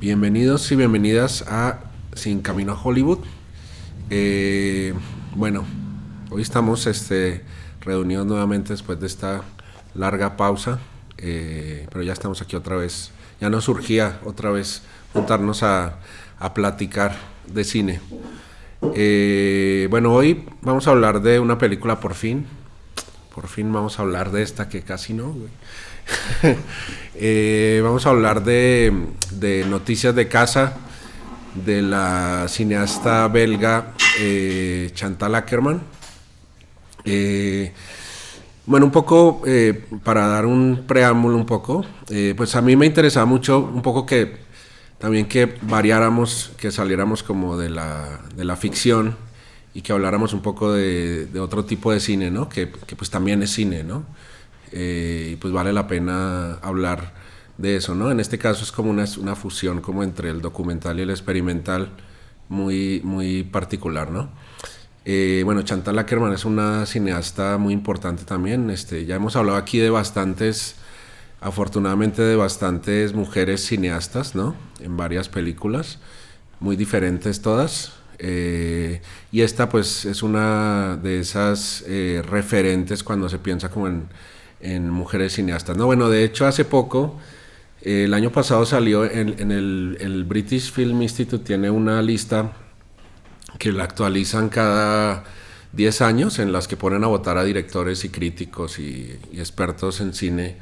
Bienvenidos y bienvenidas a Sin Camino a Hollywood. Bueno, hoy estamos reunidos nuevamente después de esta larga pausa, pero ya estamos aquí otra vez. Ya nos surgía otra vez juntarnos a platicar de cine. Bueno, hoy vamos a hablar de una película por fin. Por fin vamos a hablar de esta que casi no, güey. Vamos a hablar de Noticias de Casa, de la cineasta belga Chantal Akerman. Bueno, un poco para dar un preámbulo un poco, pues a mí me interesaba mucho un poco que también que variáramos, que saliéramos como de la ficción y que habláramos un poco de otro tipo de cine, ¿no? Que pues también es cine, ¿no? Y pues vale la pena hablar de eso, ¿no? En este caso es como una fusión como entre el documental y el experimental muy, muy particular, ¿no? Bueno, Chantal Akerman es una cineasta muy importante también. Ya hemos hablado aquí de afortunadamente de bastantes mujeres cineastas, ¿no? En varias películas, muy diferentes todas. Y esta pues es una de esas referentes cuando se piensa como en mujeres cineastas, ¿no? Bueno, de hecho hace poco, el año pasado salió en el British Film Institute, tiene una lista que la actualizan cada 10 años, en las que ponen a votar a directores y críticos y expertos en cine.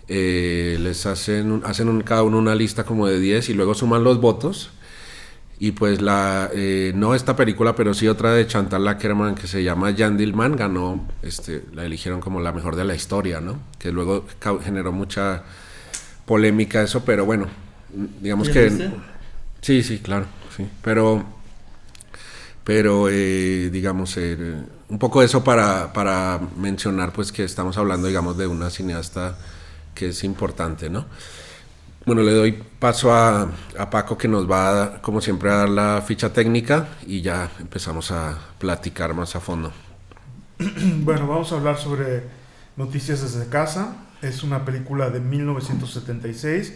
Les hacen cada uno una lista como de 10 y luego suman los votos. Y pues no esta película, pero sí otra de Chantal Akerman que se llama Gentleman, ganó, la eligieron como la mejor de la historia, ¿no? Que luego generó mucha polémica eso, pero bueno, digamos que... ¿Viste? Sí, claro, sí. Pero digamos, un poco eso para mencionar pues que estamos hablando, digamos, de una cineasta que es importante, ¿no? Bueno, le doy paso a Paco, que nos va, como siempre, a dar la ficha técnica y ya empezamos a platicar más a fondo. Bueno, vamos a hablar sobre Noticias desde Casa. Es una película de 1976,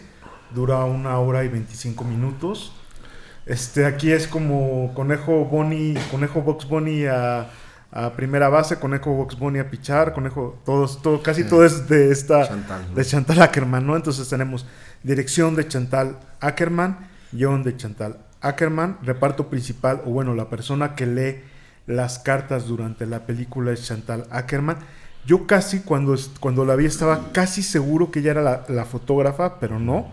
dura 1 hora y 25 minutos. Aquí es como Conejo Bugs Bunny a primera base, Conejo Bugs Bunny a pichar, casi todo es de Chantal, ¿no? de Chantal Akerman, ¿no? Entonces tenemos dirección de Chantal Akerman, guión de Chantal Akerman, reparto principal, o bueno, la persona que lee las cartas durante la película es Chantal Akerman. Yo casi cuando la vi estaba casi seguro que ella era la fotógrafa, pero no.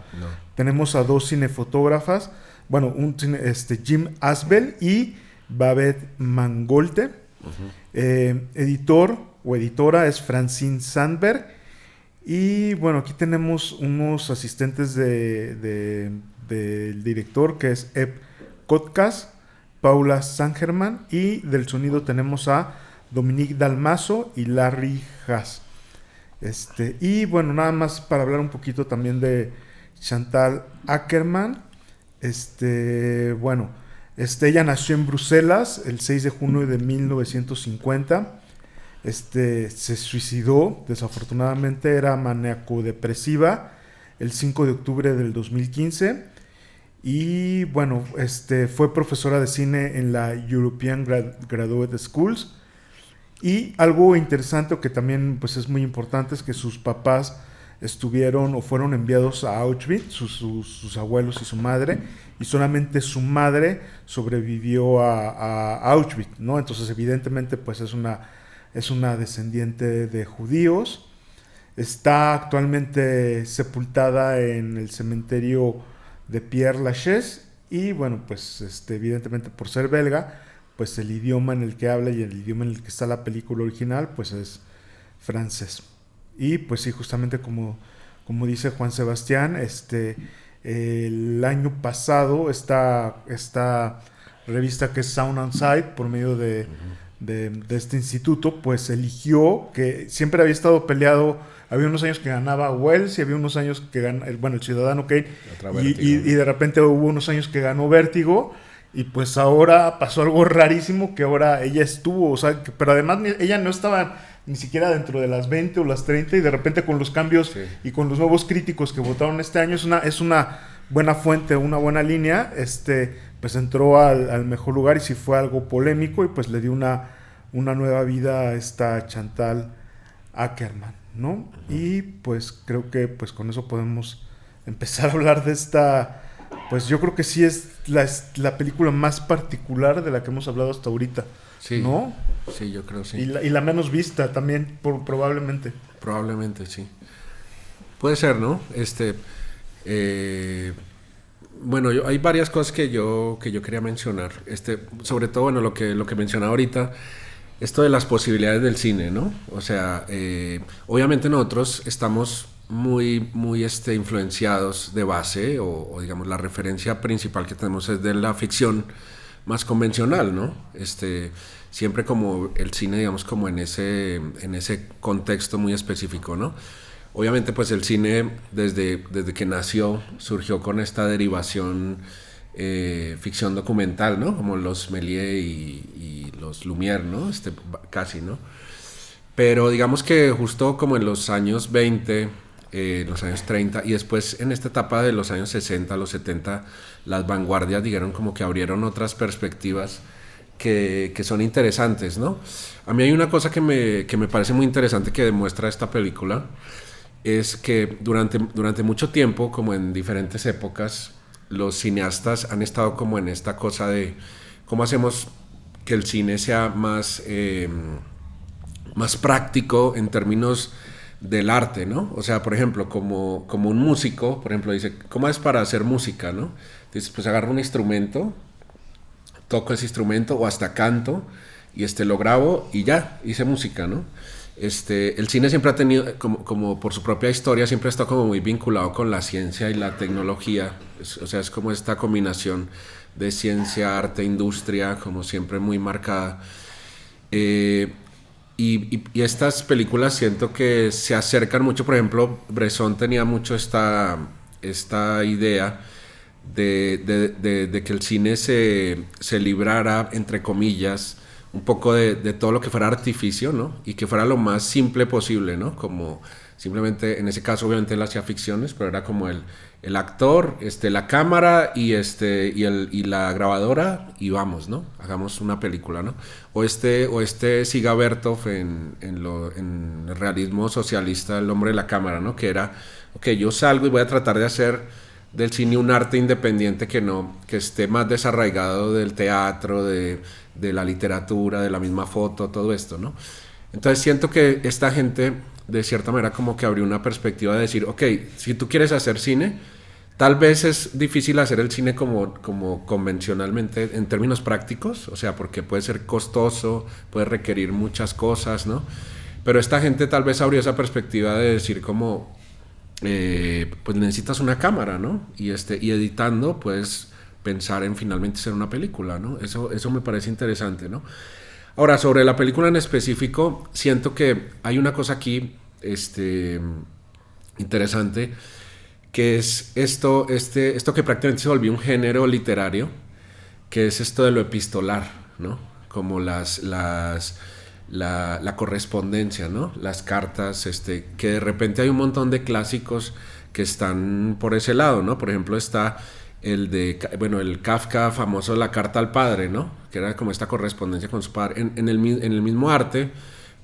Tenemos a dos cinefotógrafas, bueno, Jim Asbel y Babette Mangolte. Editor o editora es Francine Sandberg. Y bueno, aquí tenemos unos asistentes del director, que es Eb Kotkas, Paula Sangerman, y del sonido tenemos a Dominique Dalmaso y Larry Haas. Y bueno, nada más para hablar un poquito también de Chantal Akerman. Bueno, ella nació en Bruselas el 6 de junio de 1950. Se suicidó, desafortunadamente era maníaco-depresiva, el 5 de octubre del 2015. Y bueno, fue profesora de cine en la European Graduate Schools. Y algo interesante, o que también pues es muy importante, es que sus papás estuvieron o fueron enviados a Auschwitz, sus abuelos y su madre, y solamente su madre sobrevivió a Auschwitz, ¿no? Entonces evidentemente pues es una descendiente de judíos. Está actualmente sepultada en el cementerio de Père Lachaise. Y bueno, pues evidentemente por ser belga, pues el idioma en el que habla y el idioma en el que está la película original pues es francés. Y pues sí, justamente como dice Juan Sebastián, el año pasado esta revista, que es Sound and Sight, por medio de este instituto, pues eligió, que siempre había estado peleado, había unos años que ganaba Wells y había unos años que ganaba, bueno, el Ciudadano Kane, y de repente hubo unos años que ganó Vértigo. Y pues ahora pasó algo rarísimo, que ahora ella estuvo, o sea, pero además ella no estaba ni siquiera dentro de las 20 o las 30, y de repente con los cambios y con los nuevos críticos que votaron este año es una buena fuente, una buena línea, pues entró al mejor lugar y sí fue algo polémico y pues le dio una nueva vida a esta Chantal Akerman, ¿no? Y pues creo que pues con eso podemos empezar a hablar de esta, pues yo creo que sí es la película más particular de la que hemos hablado hasta ahorita, Sí, ¿no? sí, yo creo sí. Y la menos vista también, probablemente. Probablemente sí. Puede ser, ¿no? Bueno, hay varias cosas que yo quería mencionar. Sobre todo, bueno, lo que mencionaba ahorita, esto de las posibilidades del cine, ¿no? O sea, obviamente nosotros estamos muy influenciados de base, o digamos, la referencia principal que tenemos es de la ficción más convencional, ¿no? Siempre como el cine, digamos, como en ese contexto muy específico, ¿no? Obviamente, pues el cine, desde que nació, surgió con esta derivación ficción documental, ¿no? Como los Méliès y los Lumière, ¿no? Casi, ¿no? Pero digamos que justo como en los años 20, los años 30 y después en esta etapa de los años 60, los 70, las vanguardias dijeron como que abrieron otras perspectivas que son interesantes, ¿no? A mí hay una cosa que me parece muy interesante que demuestra esta película, es que durante mucho tiempo, como en diferentes épocas, los cineastas han estado como en esta cosa de cómo hacemos que el cine sea más práctico en términos del arte, ¿no? O sea, por ejemplo, como un músico, por ejemplo, dice, ¿cómo es para hacer música, no? Dices, pues agarro un instrumento, toco ese instrumento o hasta canto y lo grabo y ya, hice música, ¿no? El cine siempre ha tenido, como por su propia historia, siempre ha estado como muy vinculado con la ciencia y la tecnología. O sea, es como esta combinación de ciencia, arte, industria, como siempre muy marcada. Y estas películas siento que se acercan mucho. Por ejemplo, Bresson tenía mucho esta idea de que el cine se librara, entre comillas, un poco de todo lo que fuera artificio, ¿no? Y que fuera lo más simple posible, ¿no? Como simplemente, en ese caso obviamente él hacía ficciones, pero era como el actor, la cámara y la grabadora y vamos, ¿no? Hagamos una película, ¿no? O Siga Bertov en el realismo socialista, El hombre de la cámara, ¿no? Que era, ok, yo salgo y voy a tratar de hacer del cine un arte independiente que esté más desarraigado del teatro, de la literatura, de la misma foto, todo esto, ¿no? Entonces siento que esta gente, de cierta manera, como que abrió una perspectiva de decir, ok, si tú quieres hacer cine, tal vez es difícil hacer el cine como convencionalmente en términos prácticos, o sea, porque puede ser costoso, puede requerir muchas cosas, ¿no? Pero esta gente tal vez abrió esa perspectiva de decir como, pues necesitas una cámara, ¿no? Y editando, pues pensar en finalmente ser una película, ¿no? Eso me parece interesante, ¿no? Ahora, sobre la película en específico, siento que hay una cosa aquí interesante, que es esto que prácticamente se volvió un género literario, que es esto de lo epistolar, ¿no? Como la correspondencia, ¿no? Las cartas, que de repente hay un montón de clásicos que están por ese lado, ¿no? Por ejemplo, está el Kafka famoso, La carta al padre, ¿no? Que era como esta correspondencia con su padre. En el mismo arte,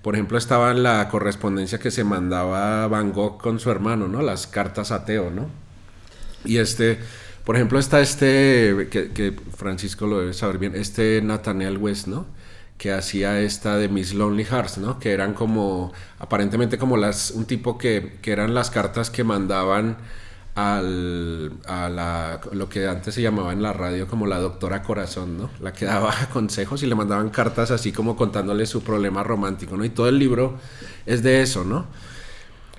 por ejemplo, estaba la correspondencia que se mandaba Van Gogh con su hermano, ¿no? Las cartas a Theo, ¿no? Y por ejemplo, está que Francisco lo debe saber bien, Nathaniel West, ¿no? Que hacía esta de Miss Lonely Hearts, ¿no? Que eran como, aparentemente como un tipo que eran las cartas que mandaban lo que antes se llamaba en la radio como la doctora Corazón, ¿no? La que daba consejos y le mandaban cartas así como contándole su problema romántico, ¿no? Y todo el libro es de eso, ¿no?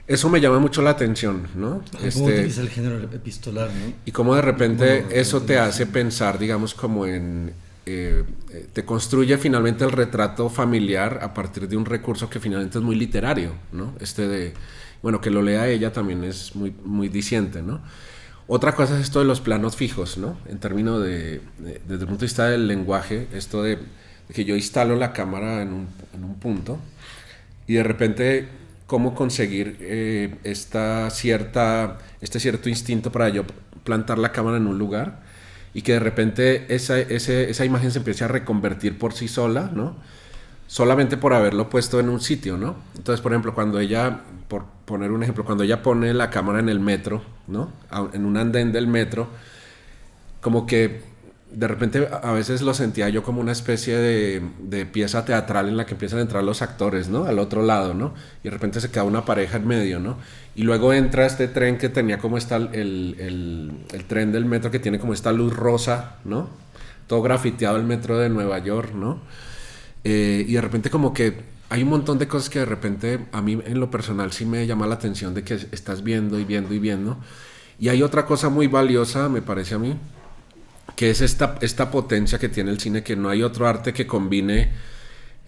Eso me llama mucho la atención, ¿no? ¿Cómo utiliza el género epistolar, no? Y cómo de repente eso te hace pensar, digamos, como te construye finalmente el retrato familiar a partir de un recurso que finalmente es muy literario, ¿no? Bueno, que lo lea ella también es muy, muy diciente, ¿no? Otra cosa es esto de los planos fijos, ¿no? En términos desde el punto de vista del lenguaje, esto de que yo instalo la cámara en un punto y de repente cómo conseguir este cierto instinto para yo plantar la cámara en un lugar y que de repente esa imagen se empiece a reconvertir por sí sola, ¿no? Solamente por haberlo puesto en un sitio, ¿no? Entonces, por ejemplo, cuando ella, por poner un ejemplo, cuando ella pone la cámara en el metro, ¿no? En un andén del metro, como que de repente a veces lo sentía yo como una especie de pieza teatral en la que empiezan a entrar los actores, ¿no? Al otro lado, ¿no? Y de repente se queda una pareja en medio, ¿no? Y luego entra este tren que tenía como el tren del metro que tiene como esta luz rosa, ¿no? Todo grafiteado el metro de Nueva York, ¿no? Y de repente como que hay un montón de cosas que de repente a mí en lo personal sí me llama la atención de que estás viendo y viendo y viendo. Y hay otra cosa muy valiosa, me parece a mí, que es esta potencia que tiene el cine, que no hay otro arte que combine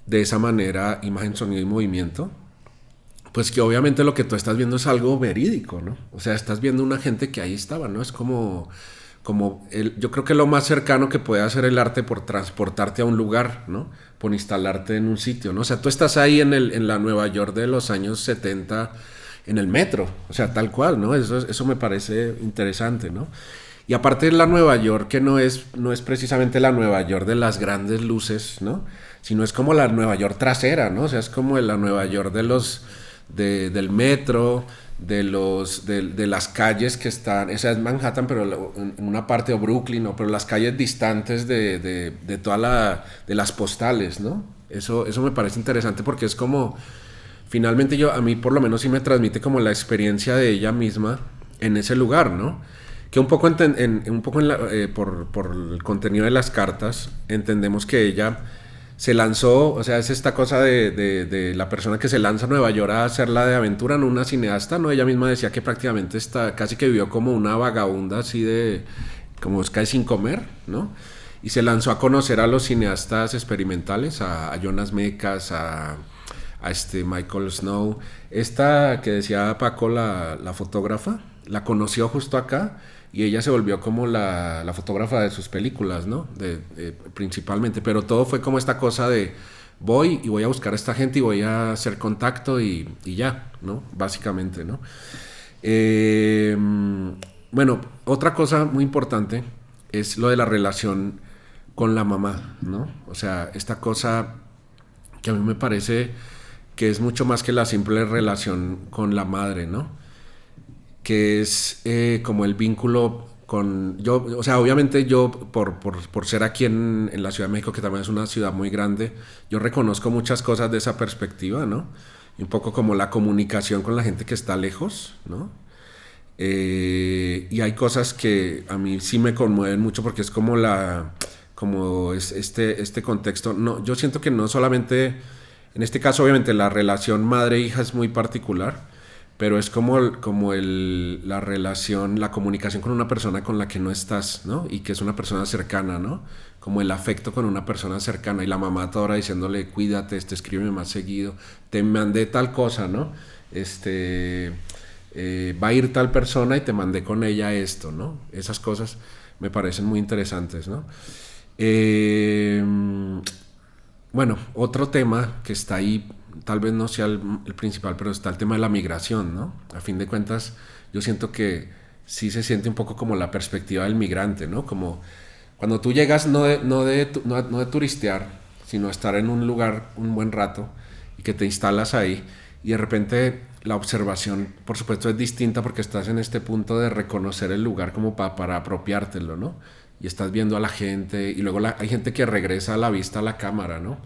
de esa manera imagen, sonido y movimiento. Pues que obviamente lo que tú estás viendo es algo verídico, ¿no? O sea, estás viendo una gente que ahí estaba, ¿no? Es como yo creo que lo más cercano que puede hacer el arte por transportarte a un lugar, ¿no? Por instalarte en un sitio, ¿no? O sea, tú estás ahí en la Nueva York de los años 70 en el metro, o sea, tal cual, ¿no? Eso me parece interesante, ¿no? Y aparte la Nueva York, que no es precisamente la Nueva York de las grandes luces, ¿no? Sino es como la Nueva York trasera, ¿no? O sea, es como la Nueva York del metro, de las calles que están, esa es Manhattan, pero en una parte, o Brooklyn, ¿no? Pero las calles distantes de de las postales, ¿no? Eso me parece interesante porque es como, finalmente a mí por lo menos sí me transmite como la experiencia de ella misma en ese lugar, ¿no? Que un poco, por el contenido de las cartas, entendemos que ella se lanzó, o sea, es esta cosa de la persona que se lanza a Nueva York a hacerla de aventura, no una cineasta, ¿no? Ella misma decía que prácticamente casi que vivió como una vagabunda, así como es casi sin comer, ¿no? Y se lanzó a conocer a los cineastas experimentales, a Jonas Mekas, a Michael Snow. Esta que decía Paco, la fotógrafa, la conoció justo acá. Y ella se volvió como la fotógrafa de sus películas, ¿no? Principalmente. Pero todo fue como esta cosa de voy a buscar a esta gente y voy a hacer contacto y ya, ¿no? Básicamente, ¿no? Bueno, otra cosa muy importante es lo de la relación con la mamá, ¿no? O sea, esta cosa que a mí me parece que es mucho más que la simple relación con la madre, ¿no? Que es como el vínculo con... o sea, obviamente yo, por ser aquí en la Ciudad de México, que también es una ciudad muy grande, yo reconozco muchas cosas de esa perspectiva, ¿no? Y un poco como la comunicación con la gente que está lejos, ¿no? Y hay cosas que a mí sí me conmueven mucho porque es como este contexto. No, yo siento que no solamente... En este caso, obviamente, la relación madre-hija es muy particular, pero es como la relación, la comunicación con una persona con la que no estás, ¿no? Y que es una persona cercana, ¿no? Como el afecto con una persona cercana. Y la mamá toda hora diciéndole, cuídate, escríbeme más seguido, te mandé tal cosa, ¿no? Va a ir tal persona y te mandé con ella esto, ¿no? Esas cosas me parecen muy interesantes, ¿no? Bueno, otro tema que está ahí, tal vez no sea el principal, pero está el tema de la migración, ¿no? A fin de cuentas, yo siento que sí se siente un poco como la perspectiva del migrante, ¿no? Como cuando tú llegas no de turistear, sino estar en un lugar un buen rato y que te instalas ahí y de repente la observación, por supuesto, es distinta porque estás en este punto de reconocer el lugar como para apropiártelo, ¿no? Y estás viendo a la gente y luego hay gente que regresa a la vista a la cámara, ¿no?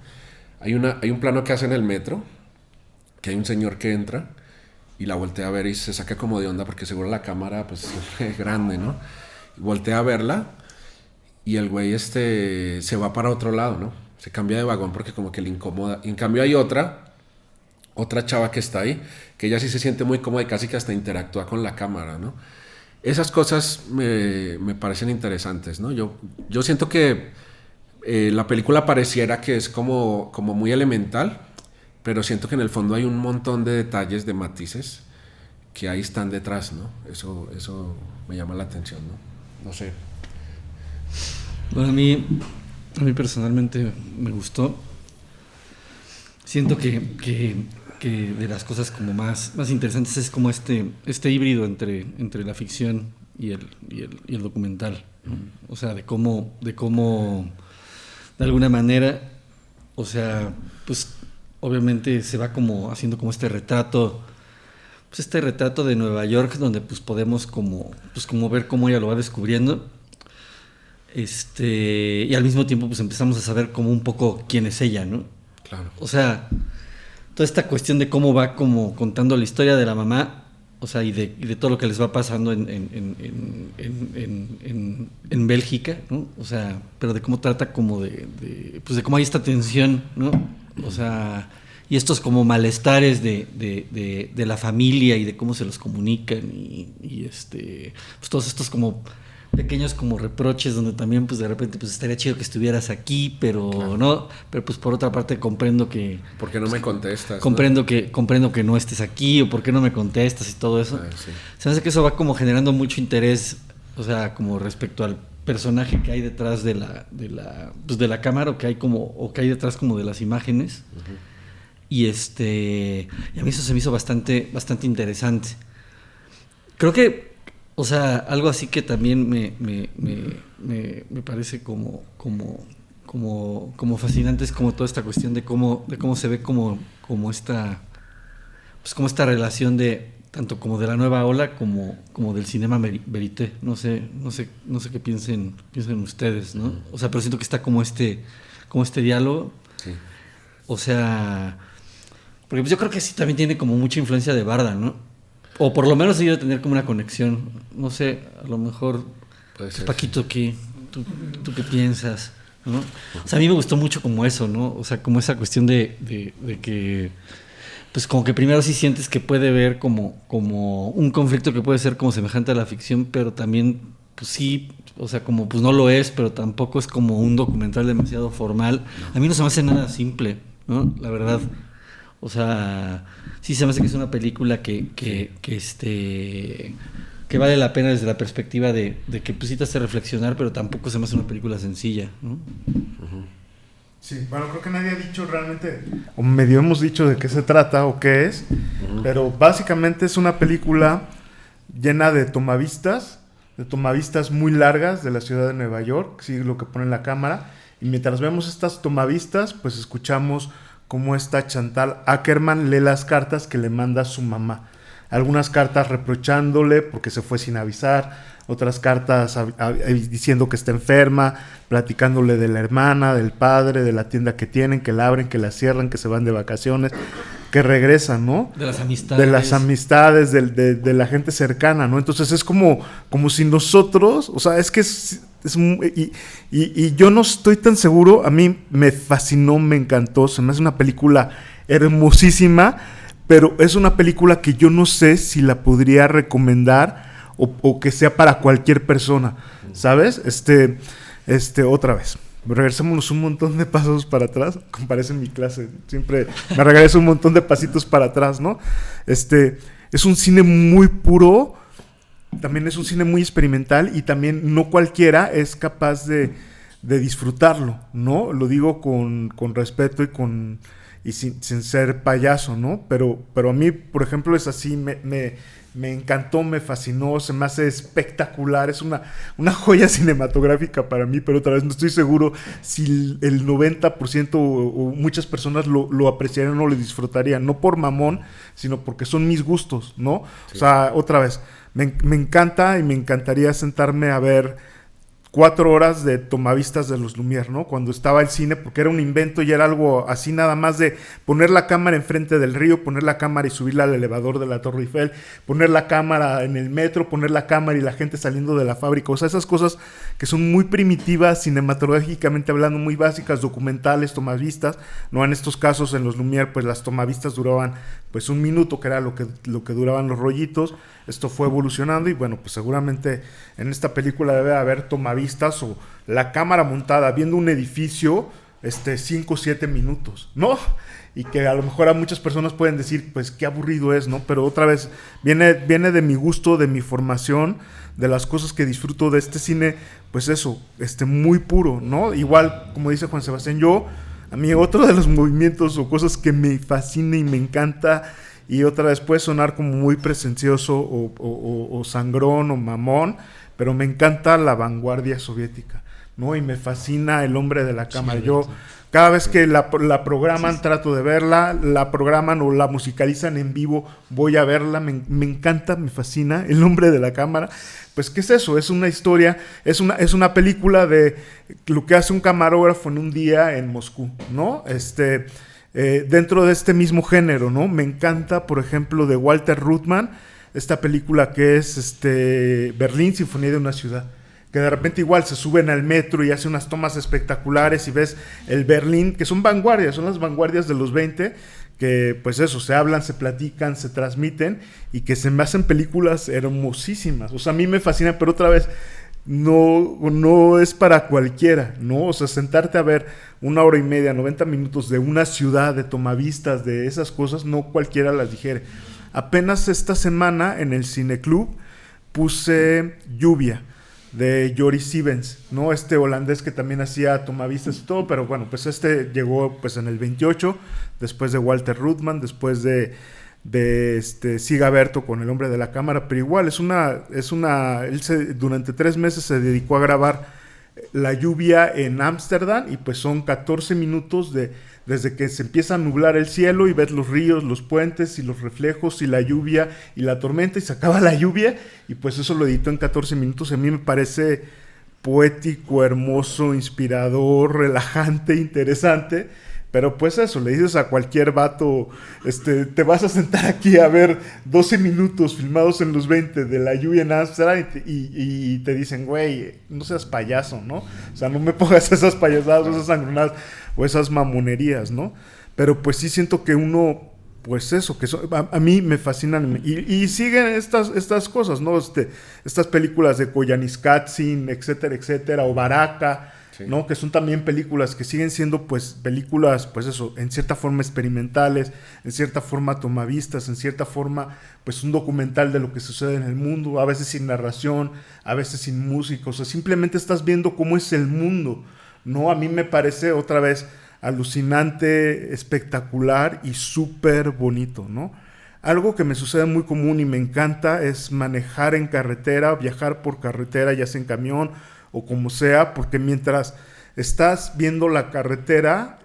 Hay un plano que hace en el metro, que hay un señor que entra y la voltea a ver y se saca como de onda porque seguro la cámara pues es grande, ¿no? Y voltea a verla y el güey se va para otro lado, ¿no? Se cambia de vagón porque como que le incomoda. Y en cambio hay otra chava que está ahí, que ella sí se siente muy cómoda y casi que hasta interactúa con la cámara, ¿no? Esas cosas me parecen interesantes, ¿no? Yo siento que la película pareciera que es como muy elemental, pero siento que en el fondo hay un montón de detalles, de matices que ahí están detrás, ¿no? Eso me llama la atención, ¿no? No sé. Bueno, a mí personalmente me gustó. Siento que de las cosas como más interesantes es como este híbrido entre la ficción y el documental, ¿no? O sea, de cómo de alguna manera, o sea, pues obviamente se va como haciendo como este retrato de Nueva York, donde pues podemos como ver cómo ella lo va descubriendo, y al mismo tiempo pues empezamos a saber como un poco quién es ella, ¿no? Claro. O sea, toda esta cuestión de cómo va como contando la historia de la mamá, o sea, y de todo lo que les va pasando en Bélgica, ¿no? O sea, pero de cómo trata como de cómo hay esta tensión, ¿no? O sea, y estos como malestares de la familia y de cómo se los comunican y pues todos estos como pequeños como reproches donde también pues de repente pues estaría chido que estuvieras aquí, pero claro, no, pero pues por otra parte comprendo que ¿por qué no me contestas? Comprendo que no estés aquí, o por qué no me contestas y todo eso. Sí. Se me hace que eso va como generando mucho interés, o sea, como respecto al personaje que hay detrás de la cámara, o que hay detrás como de las imágenes. Uh-huh. Y a mí eso se me hizo bastante interesante. Creo que, o sea, algo así que también me parece como fascinante es como toda esta cuestión de cómo se ve como esta, pues como esta relación de tanto como de la nueva ola como del cinema verité. No sé qué piensen ustedes, ¿no? O sea, pero siento que está como este diálogo. Sí. O sea, porque pues yo creo que sí también tiene como mucha influencia de Varda, ¿no? O por lo menos debe tener como una conexión. No sé, a lo mejor, Paquito, ¿tú qué piensas? ¿No? O sea, a mí me gustó mucho como eso, ¿no? O sea, como esa cuestión de que, pues como que primero sí sientes que puede haber como un conflicto que puede ser como semejante a la ficción, pero también, pues sí, o sea, como pues no lo es, pero tampoco es como un documental demasiado formal. A mí no se me hace nada simple, ¿no? La verdad. O sea, sí se me hace que es una película que vale la pena desde la perspectiva de que pues sí te hace reflexionar, pero tampoco se me hace una película sencilla, ¿no? Uh-huh. Sí, bueno, creo que nadie ha dicho realmente, o medio hemos dicho de qué se trata o qué es, uh-huh, pero básicamente es una película llena de tomavistas muy largas de la ciudad de Nueva York, sí, lo que pone en la cámara, y mientras vemos estas tomavistas, pues escuchamos cómo esta Chantal Akerman lee las cartas que le manda su mamá. Algunas cartas reprochándole porque se fue sin avisar, otras cartas diciendo que está enferma, platicándole de la hermana, del padre, de la tienda que tienen, que la abren, que la cierran, que se van de vacaciones, que regresan, ¿no? De las amistades. De las amistades, de la gente cercana, ¿no? Entonces es como si nosotros, o sea, es que y yo no estoy tan seguro, a mí me fascinó, me encantó, se me hace una película hermosísima, pero es una película que yo no sé si la podría recomendar o que sea para cualquier persona, ¿sabes? Otra vez, regresémonos un montón de pasos para atrás, como parece en mi clase, siempre me regreso un montón de pasitos para atrás, ¿no? Es un cine muy puro, también es un cine muy experimental y también no cualquiera es capaz de disfrutarlo, ¿no? Lo digo con respeto y sin ser payaso, ¿no? Pero a mí, por ejemplo, es así, me encantó, me fascinó, se me hace espectacular, es una joya cinematográfica para mí, pero otra vez no estoy seguro si el 90% o muchas personas lo apreciarían o lo disfrutarían, no por mamón, sino porque son mis gustos, ¿no? Sí. O sea, otra vez, me encanta y me encantaría sentarme a ver 4 horas de tomavistas de los Lumière, ¿no? Cuando estaba el cine, porque era un invento y era algo así nada más de poner la cámara enfrente del río, poner la cámara y subirla al elevador de la Torre Eiffel, poner la cámara en el metro, poner la cámara y la gente saliendo de la fábrica. O sea, esas cosas que son muy primitivas, cinematográficamente hablando, muy básicas, documentales, tomavistas, ¿no? En estos casos, en los Lumière, pues las tomavistas duraban pues 1 minuto, que era lo que duraban los rollitos. Esto fue evolucionando y bueno, pues seguramente en esta película debe haber tomavistas o la cámara montada viendo un edificio 5 o 7 minutos, ¿no? Y que a lo mejor a muchas personas pueden decir, pues qué aburrido es, ¿no? Pero otra vez, viene de mi gusto, de mi formación, de las cosas que disfruto de este cine, pues eso, muy puro, ¿no? Igual, como dice Juan Sebastián, a mí otro de los movimientos o cosas que me fascina y me encanta y otra vez puede sonar como muy presencioso o sangrón o mamón, pero me encanta la vanguardia soviética, ¿no? Y me fascina El hombre de la cámara. Yo cada vez que la programan trato de verla, la programan o la musicalizan en vivo, voy a verla, me encanta, me fascina El hombre de la cámara. Pues, ¿qué es eso? Es una historia, es una película de lo que hace un camarógrafo en un día en Moscú, ¿no? Dentro de este mismo género, ¿no? Me encanta, por ejemplo, de Walter Ruttmann, esta película que es Berlín, Sinfonía de una ciudad, que de repente igual se suben al metro y hace unas tomas espectaculares y ves el Berlín, que son vanguardias, son las vanguardias de los 20, que pues eso, se hablan, se platican, se transmiten y que se me hacen películas hermosísimas. O sea, a mí me fascina, pero otra vez no es para cualquiera, ¿no? O sea, sentarte a ver 1 hora y media, 90 minutos de una ciudad, de tomavistas, de esas cosas, no cualquiera las digiere. Apenas esta semana en el Cineclub puse Lluvia, de Joris Stevens, ¿no? Holandés que también hacía tomavistas y todo, pero bueno, pues llegó pues en el 28, después de Walter Ruttmann, después de Siga Berto con El hombre de la cámara, pero igual durante 3 meses se dedicó a grabar La lluvia en Ámsterdam y pues son 14 minutos desde que se empieza a nublar el cielo y ves los ríos, los puentes y los reflejos y la lluvia y la tormenta y se acaba la lluvia y pues eso lo editó en 14 minutos. A mí me parece poético, hermoso, inspirador, relajante, interesante, pero pues eso, le dices a cualquier vato, te vas a sentar aquí a ver 12 minutos filmados en los 20 de la lluvia en Amsterdam y te dicen, güey, no seas payaso, ¿no? O sea, no me pongas esas payasadas, esas sangronadas o esas mamonerías, ¿no? Pero pues sí siento que uno, pues eso, a mí me fascinan y siguen estas cosas, ¿no? Estas películas de Koyaanisqatsi, etcétera, etcétera, o Baraka, sí, ¿no? Que son también películas que siguen siendo pues películas, pues eso, en cierta forma experimentales, en cierta forma tomavistas, en cierta forma pues un documental de lo que sucede en el mundo, a veces sin narración, a veces sin música, o sea, simplemente estás viendo cómo es el mundo, ¿no? A mí me parece otra vez alucinante, espectacular y súper bonito, ¿no? Algo que me sucede muy común y me encanta es manejar en carretera, viajar por carretera, ya sea en camión o como sea, porque mientras estás viendo la carretera,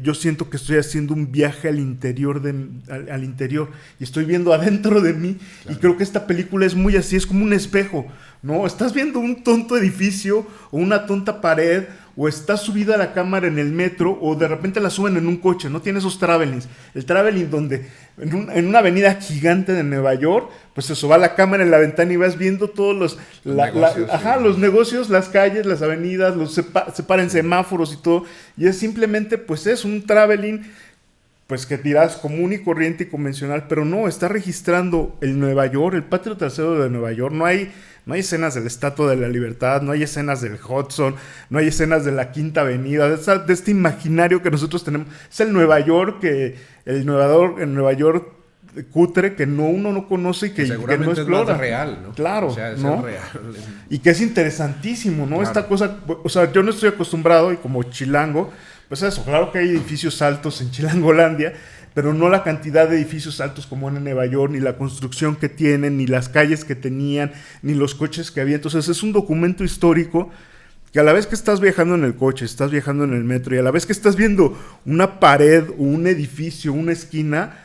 yo siento que estoy haciendo un viaje al interior y estoy viendo adentro de mí, claro. Y creo que esta película es muy así, es como un espejo, ¿no? Estás viendo un tonto edificio o una tonta pared, o está subida la cámara en el metro, o de repente la suben en un coche, ¿no? Tiene esos travelings. El traveling donde en una avenida gigante de Nueva York, pues eso, va la cámara en la ventana y vas viendo todos los negocios, las calles, las avenidas, se paran semáforos y todo. Y es simplemente, pues es un traveling, pues que dirás común y corriente y convencional, pero no, está registrando el Nueva York, el patio trasero de Nueva York. No hay escenas de la Estatua de la Libertad, no hay escenas del Hudson, no hay escenas de la Quinta Avenida, de este imaginario que nosotros tenemos. Es el Nueva York, el Nueva York cutre que uno no conoce y que no explora. Es real, ¿no? Claro, o sea, es ¿no? real. Y que es interesantísimo, ¿no? Claro. Esta cosa, o sea, yo no estoy acostumbrado y como chilango, pues eso, claro que hay edificios altos en Chilangolandia, pero no la cantidad de edificios altos como en Nueva York, ni la construcción que tienen, ni las calles que tenían, ni los coches que había. Entonces es un documento histórico que a la vez que estás viajando en el coche, estás viajando en el metro, y a la vez que estás viendo una pared o un edificio, una esquina,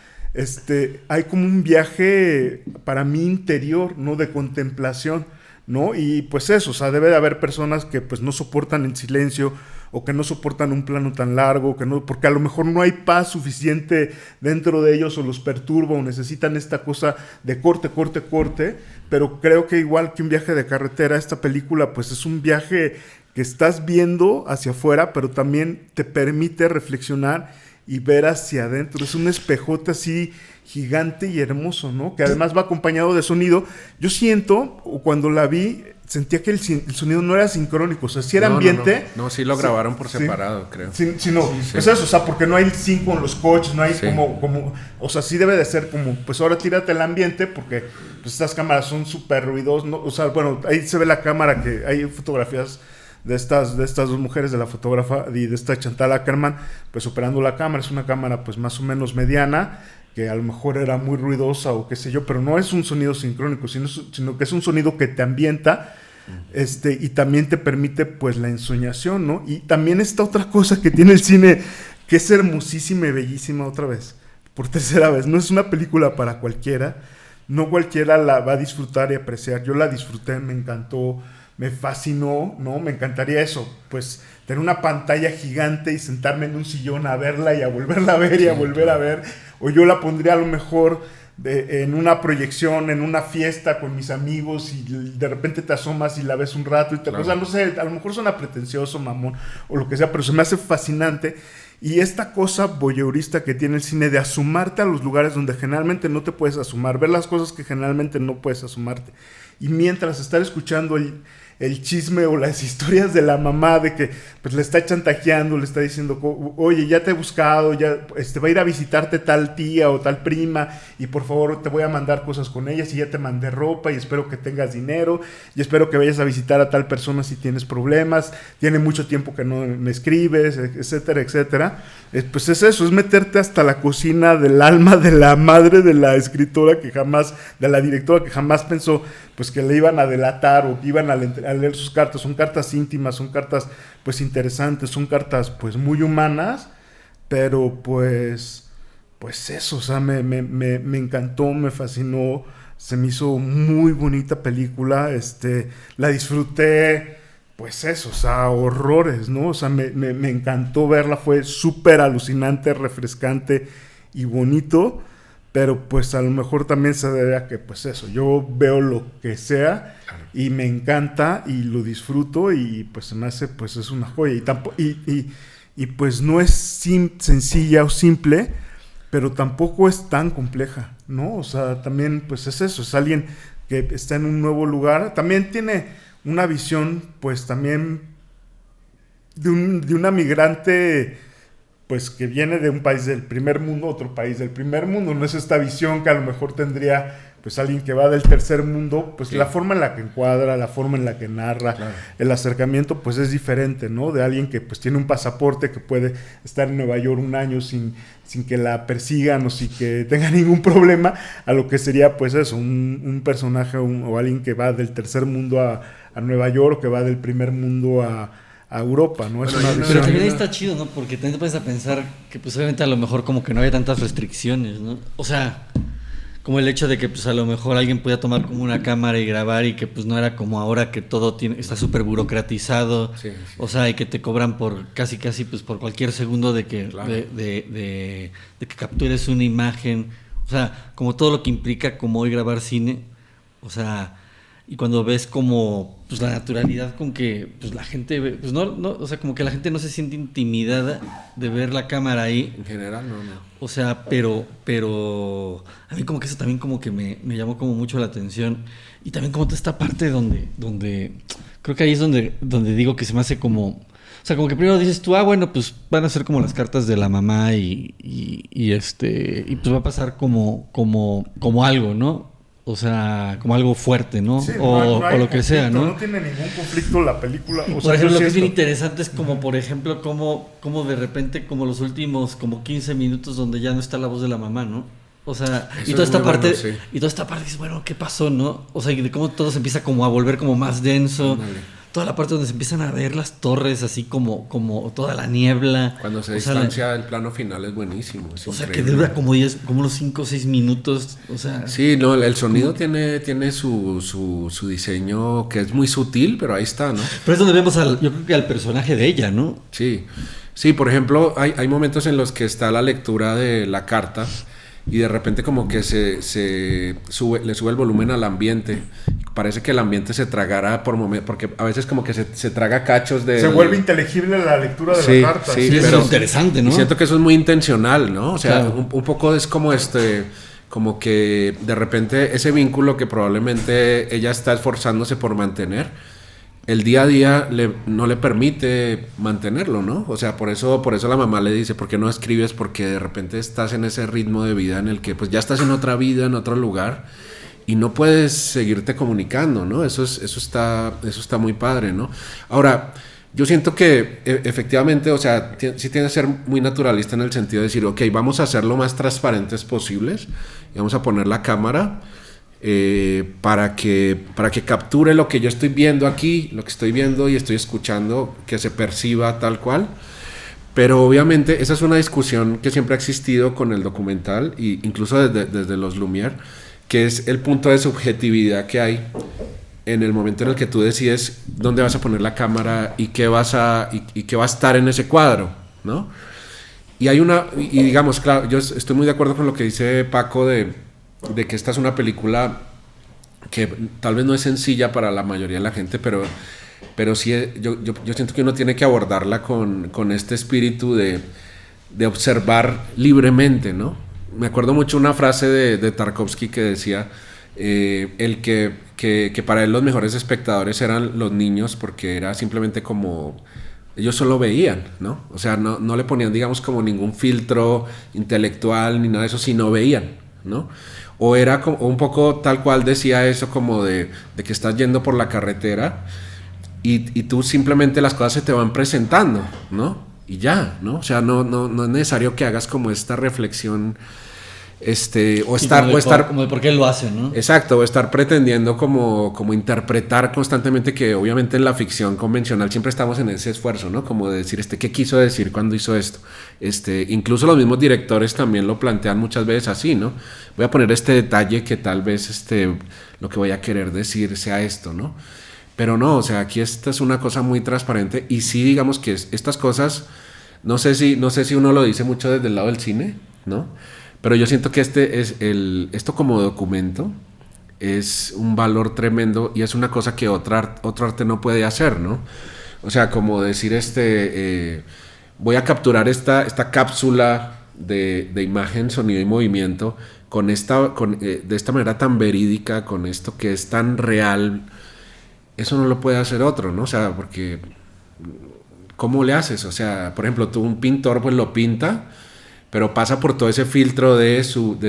hay como un viaje para mí interior, ¿no? De contemplación, ¿no? Y pues eso, o sea, debe de haber personas que pues no soportan el silencio o que no soportan un plano tan largo, porque a lo mejor no hay paz suficiente dentro de ellos o los perturba o necesitan esta cosa de corte, pero creo que igual que un viaje de carretera, esta película pues es un viaje que estás viendo hacia afuera, pero también te permite reflexionar y ver hacia adentro. Es un espejote así gigante y hermoso, ¿no? Que además va acompañado de sonido. Yo siento, o cuando la vi, sentía que el sonido no era sincrónico, o sea, si era ambiente. No, sí lo grabaron por separado, creo. Sí, pues eso, o sea, porque no hay sync con los coches, no hay como, o sea, sí debe de ser como, pues ahora tírate el ambiente, porque pues estas cámaras son súper ruidosas, ¿no? O sea, bueno, ahí se ve la cámara, que hay fotografías de estas dos mujeres, de la fotógrafa y de esta Chantal Akerman, pues operando la cámara. Es una cámara pues más o menos mediana, que a lo mejor era muy ruidosa o qué sé yo, pero no es un sonido sincrónico, sino que es un sonido que te ambienta, y también te permite pues la ensoñación, ¿no? Y también esta otra cosa que tiene el cine, que es hermosísima y bellísima otra vez, por tercera vez. No es una película para cualquiera, no cualquiera la va a disfrutar y apreciar. Yo la disfruté, me encantó, me fascinó, ¿no? Me encantaría eso, pues tener una pantalla gigante y sentarme en un sillón a verla y a volverla a ver y a volver a ver. O yo la pondría a lo mejor en una proyección, en una fiesta con mis amigos, y de repente te asomas y la ves un rato y te... Claro. O sea, no sé, a lo mejor suena pretencioso, mamón, o lo que sea, pero se me hace fascinante. Y esta cosa voyeurista que tiene el cine de asomarte a los lugares donde generalmente no te puedes asomar, ver las cosas que generalmente no puedes asomarte. Y mientras estar escuchando el chisme o las historias de la mamá de que pues le está chantajeando, le está diciendo, oye, ya te he buscado, ya va a ir a visitarte tal tía o tal prima y por favor te voy a mandar cosas con ellas y ya te mandé ropa y espero que tengas dinero y espero que vayas a visitar a tal persona si tienes problemas, tiene mucho tiempo que no me escribes, etcétera, etcétera. Pues es eso, es meterte hasta la cocina del alma de la madre de la escritora de la directora que jamás pensó pues que le iban a delatar o que iban a leer sus cartas. Son cartas íntimas, son cartas pues interesantes, son cartas pues muy humanas, pero pues eso, o sea, me encantó, me fascinó, se me hizo muy bonita película, la disfruté, pues eso, o sea, horrores, ¿no? O sea, me encantó verla, fue súper alucinante, refrescante y bonito. Pero pues a lo mejor también se debe a que pues eso, yo veo lo que sea y me encanta y lo disfruto y pues se me hace pues es una joya y pues no es sencilla o simple, pero tampoco es tan compleja, ¿no? O sea, también pues es eso, es alguien que está en un nuevo lugar, también tiene una visión pues también de una migrante pues que viene de un país del primer mundo, otro país del primer mundo, no es esta visión que a lo mejor tendría pues alguien que va del tercer mundo, pues sí. La forma en la que encuadra, la forma en la que narra, claro. El acercamiento pues es diferente, ¿no? De alguien que pues tiene un pasaporte, que puede estar en Nueva York un año sin que la persigan o sin que tenga ningún problema, a lo que sería pues eso, un personaje o alguien que va del tercer mundo a Nueva York, o que va del primer mundo a Europa, ¿no? Es una visión. Pero también está chido, ¿no? Porque también te puedes pensar que pues obviamente a lo mejor como que no había tantas restricciones, ¿no? O sea, como el hecho de que pues a lo mejor alguien podía tomar como una cámara y grabar y que pues no era como ahora que todo está súper burocratizado, sí. O sea, y que te cobran por casi pues por cualquier segundo de que claro. de que captures una imagen, o sea, como todo lo que implica como hoy grabar cine, o sea, y cuando ves como pues la naturalidad con que pues la gente ve, pues no, o sea, como que la gente no se siente intimidada de ver la cámara ahí. En general no. O sea, pero a mí como que eso también como que me llamó como mucho la atención. Y también como toda esta parte donde creo que ahí es donde digo que se me hace como, o sea, como que primero dices tú, bueno, pues van a ser como las cartas de la mamá y pues va a pasar como algo, ¿no? O sea, como algo fuerte, ¿no? Sí, o lo que sea, ¿no? No tiene ningún conflicto la película. O por ejemplo, lo que es bien interesante es como, por ejemplo, como de repente, como los últimos como 15 minutos donde ya no está la voz de la mamá, ¿no? O sea, eso y toda esta parte, bueno, sí. Y toda esta parte dices, bueno, ¿qué pasó, no? O sea, y de cómo todo se empieza como a volver como más denso. Vale. Toda la parte donde se empiezan a ver las torres, así como toda la niebla. Cuando se distancia el plano final es buenísimo. Es o sea, que dura como unos 5 o 6 minutos. O sea, sí, no, el sonido tiene su diseño que es muy sutil, pero ahí está, ¿no? Pero es donde vemos yo creo que al personaje de ella, ¿no? Sí, por ejemplo, hay momentos en los que está la lectura de la carta y de repente como que le sube el volumen al ambiente. Parece que el ambiente se tragara por momentos, porque a veces como que se traga cachos de... Se vuelve inteligible la lectura de la carta. Sí, pero es interesante, ¿no? Y siento que eso es muy intencional, ¿no? O sea, claro. un poco es como como que de repente ese vínculo que probablemente ella está esforzándose por mantener, el día a día no le permite mantenerlo, ¿no? O sea, por eso la mamá le dice, ¿por qué no escribes? Porque de repente estás en ese ritmo de vida en el que pues ya estás en otra vida, en otro lugar, y no puedes seguirte comunicando, ¿no? Eso está muy padre, ¿no? Ahora, yo siento que efectivamente, o sea, sí tiene que ser muy naturalista en el sentido de decir, ok, vamos a ser lo más transparentes posibles y vamos a poner la cámara para que capture lo que yo estoy viendo aquí, lo que estoy viendo y estoy escuchando, que se perciba tal cual. Pero obviamente esa es una discusión que siempre ha existido con el documental, e incluso desde los Lumière, que es el punto de subjetividad que hay en el momento en el que tú decides dónde vas a poner la cámara y qué va a estar en ese cuadro, ¿no? Y digamos, claro, yo estoy muy de acuerdo con lo que dice Paco de que esta es una película que tal vez no es sencilla para la mayoría de la gente, pero sí yo siento que uno tiene que abordarla con este espíritu de observar libremente, ¿no? Me acuerdo mucho una frase de Tarkovsky que decía que para él los mejores espectadores eran los niños, porque era simplemente como ellos solo veían, ¿no? O sea, no le ponían, digamos, como ningún filtro intelectual ni nada de eso, sino veían, ¿no? O era como, un poco tal cual decía eso, como de que estás yendo por la carretera y tú simplemente las cosas se te van presentando, ¿no? Y ya, ¿no? O sea, no es necesario que hagas como esta reflexión, como de por qué lo hacen, ¿no? Exacto, o estar pretendiendo como interpretar constantemente, que obviamente en la ficción convencional siempre estamos en ese esfuerzo, ¿no? Como de decir, ¿qué quiso decir cuando hizo esto? Incluso los mismos directores también lo plantean muchas veces así, ¿no? Voy a poner este detalle que tal vez lo que voy a querer decir sea esto, ¿no? Pero no, o sea, aquí esta es una cosa muy transparente, y sí, digamos que estas cosas, no sé si uno lo dice mucho desde el lado del cine, ¿no? Pero yo siento que esto como documento es un valor tremendo, y es una cosa que otro arte no puede hacer, ¿no? O sea, como decir, voy a capturar esta cápsula de imagen, sonido y movimiento de esta manera tan verídica, con esto que es tan real. Eso no lo puede hacer otro, ¿no? O sea, porque ¿cómo le haces? O sea, por ejemplo, un pintor pues lo pinta, pero pasa por todo ese filtro de su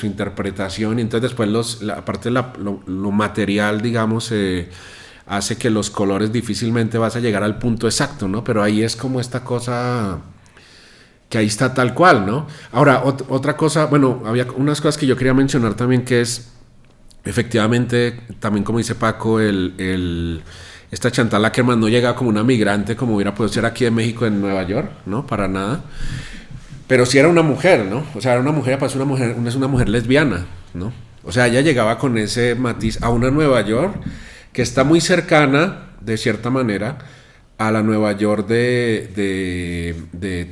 interpretación, y entonces después aparte lo material, digamos, hace que los colores difícilmente vas a llegar al punto exacto, ¿no? Pero ahí es como esta cosa que ahí está tal cual, ¿no? Ahora, otra cosa, bueno, había unas cosas que yo quería mencionar también, que es efectivamente, también como dice Paco, esta Chantal Akerman no llega como una migrante como hubiera podido ser aquí en México, en Nueva York, ¿no? Para nada. Pero sí era una mujer, ¿no? O sea, era una mujer, es una mujer lesbiana, ¿no? O sea, ella llegaba con ese matiz a una Nueva York que está muy cercana, de cierta manera, a la Nueva York de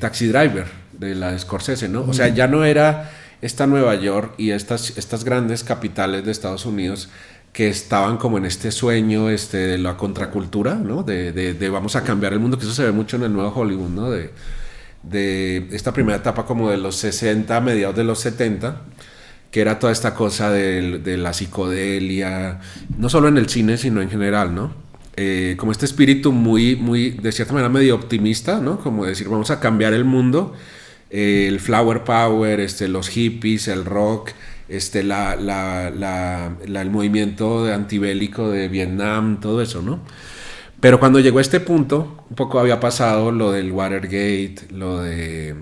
Taxi Driver, de la de Scorsese, ¿no? O sea, ya no era esta Nueva York y estas grandes capitales de Estados Unidos que estaban como en este sueño de la contracultura, ¿no? De vamos a cambiar el mundo, que eso se ve mucho en el nuevo Hollywood, ¿no? De esta primera etapa como de los 60, mediados de los 70, que era toda esta cosa de la psicodelia, no solo en el cine, sino en general, ¿no? Como este espíritu muy, de cierta manera, medio optimista, ¿no? Como decir, vamos a cambiar el mundo, el flower power, los hippies, el rock, el movimiento antibélico de Vietnam, todo eso, ¿no? Pero cuando llegó a este punto, un poco había pasado lo del Watergate, lo de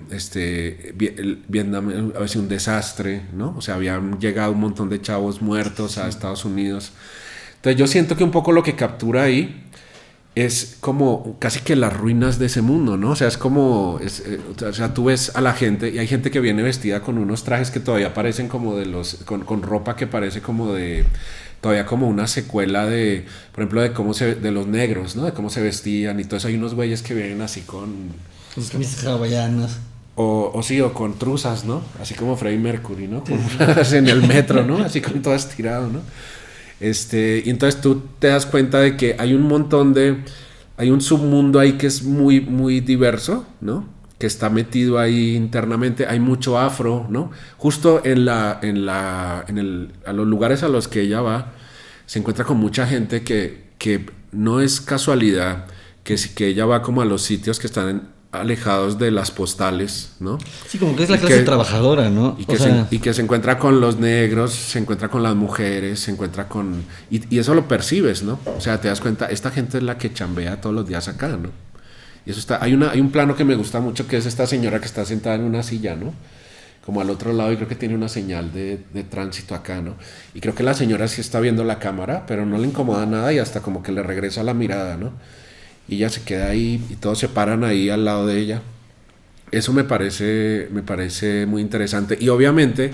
Vietnam, a veces un desastre, ¿no? O sea, habían llegado un montón de chavos muertos a Estados Unidos. Entonces yo siento que un poco lo que captura ahí es como casi que las ruinas de ese mundo, ¿no? O sea, es como, o sea, tú ves a la gente, y hay gente que viene vestida con unos trajes que todavía parecen como con ropa que parece como todavía como una secuela por ejemplo, de los negros, ¿no? De cómo se vestían y todo eso. Hay unos güeyes que vienen así con camisas hawaianas. O sí, o con truzas, ¿no? Así como Freddie Mercury, ¿no? En el metro, ¿no? Así con todo estirado, ¿no? Y entonces tú te das cuenta de que hay un montón hay un submundo ahí que es muy, muy diverso, ¿no? Que está metido ahí internamente. Hay mucho afro, ¿no? Justo a los lugares a los que ella va, se encuentra con mucha gente que no es casualidad que ella va como a los sitios que están alejados de las postales, ¿no? Sí, como que es la clase trabajadora, ¿no? Y que se encuentra con los negros, se encuentra con las mujeres, se encuentra con... Y eso lo percibes, ¿no? O sea, te das cuenta, esta gente es la que chambea todos los días acá, ¿no? Y eso está... Hay un plano que me gusta mucho, que es esta señora que está sentada en una silla, ¿no? Como al otro lado, y creo que tiene una señal de tránsito acá, ¿no? Y creo que la señora sí está viendo la cámara, pero no le incomoda nada y hasta como que le regresa la mirada, ¿no? Y ella se queda ahí y todos se paran ahí al lado de ella. Eso me parece muy interesante. Y obviamente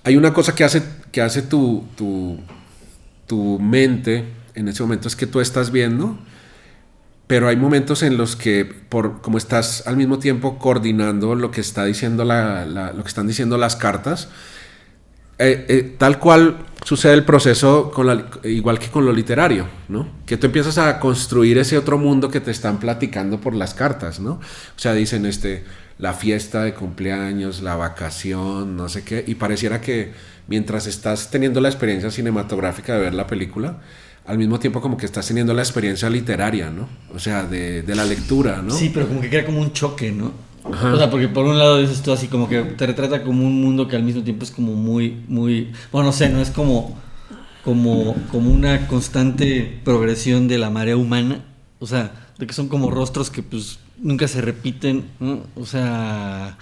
hay una cosa que hace tu mente en ese momento, es que tú estás viendo, pero hay momentos en los que, como estás al mismo tiempo coordinando lo que está diciendo lo que están diciendo las cartas, tal cual sucede el proceso igual que con lo literario, ¿no? Que tú empiezas a construir ese otro mundo que te están platicando por las cartas, ¿no? O sea, dicen la fiesta de cumpleaños, la vacación, no sé qué, y pareciera que mientras estás teniendo la experiencia cinematográfica de ver la película, al mismo tiempo como que estás teniendo la experiencia literaria, ¿no? O sea, de la lectura, ¿no? Sí, pero como que crea como un choque, ¿no? Ajá. O sea, porque por un lado dices tú así como que te retrata como un mundo que al mismo tiempo es como muy, bueno, no sé, no es como una constante progresión de la marea humana, o sea, de que son como rostros que pues nunca se repiten, ¿no? O sea,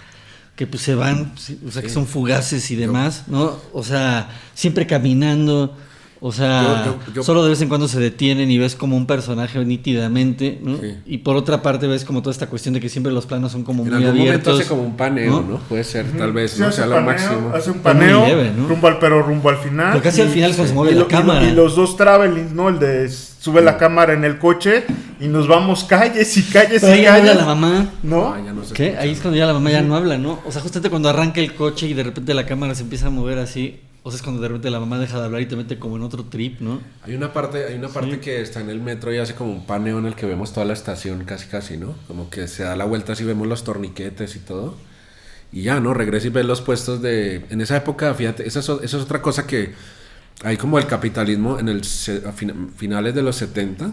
que pues se van, o sea, que son fugaces y demás, ¿no? O sea, siempre caminando. O sea, solo de vez en cuando se detienen y ves como un personaje nítidamente, ¿no? Sí. Y por otra parte ves como toda esta cuestión de que siempre los planos son como muy abiertos. En algún momento hace como un paneo, ¿no? Puede ser, tal vez, sí, no sea lo máximo. Hace un paneo, leve, ¿no? rumbo al final. Pero casi al final es cuando se mueve la cámara. Y los dos travelings, ¿no? El de sube la cámara en el coche y nos vamos calles y calles. Pero ahí ya no habla la mamá, ¿no? Ya no ¿qué? Ahí es cuando ya la mamá ya no habla, ¿no? O sea, justamente cuando arranca el coche y de repente la cámara se empieza a mover así. O sea, es cuando de repente la mamá deja de hablar y te mete como en otro trip, ¿no? Hay una parte sí, que está en el metro y hace como un paneo en el que vemos toda la estación casi, ¿no? Como que se da la vuelta así, vemos los torniquetes y todo. Y ya, ¿no? Regresa y ves los puestos de... En esa época, fíjate, esa es otra cosa que... Hay como el capitalismo a finales de los 70...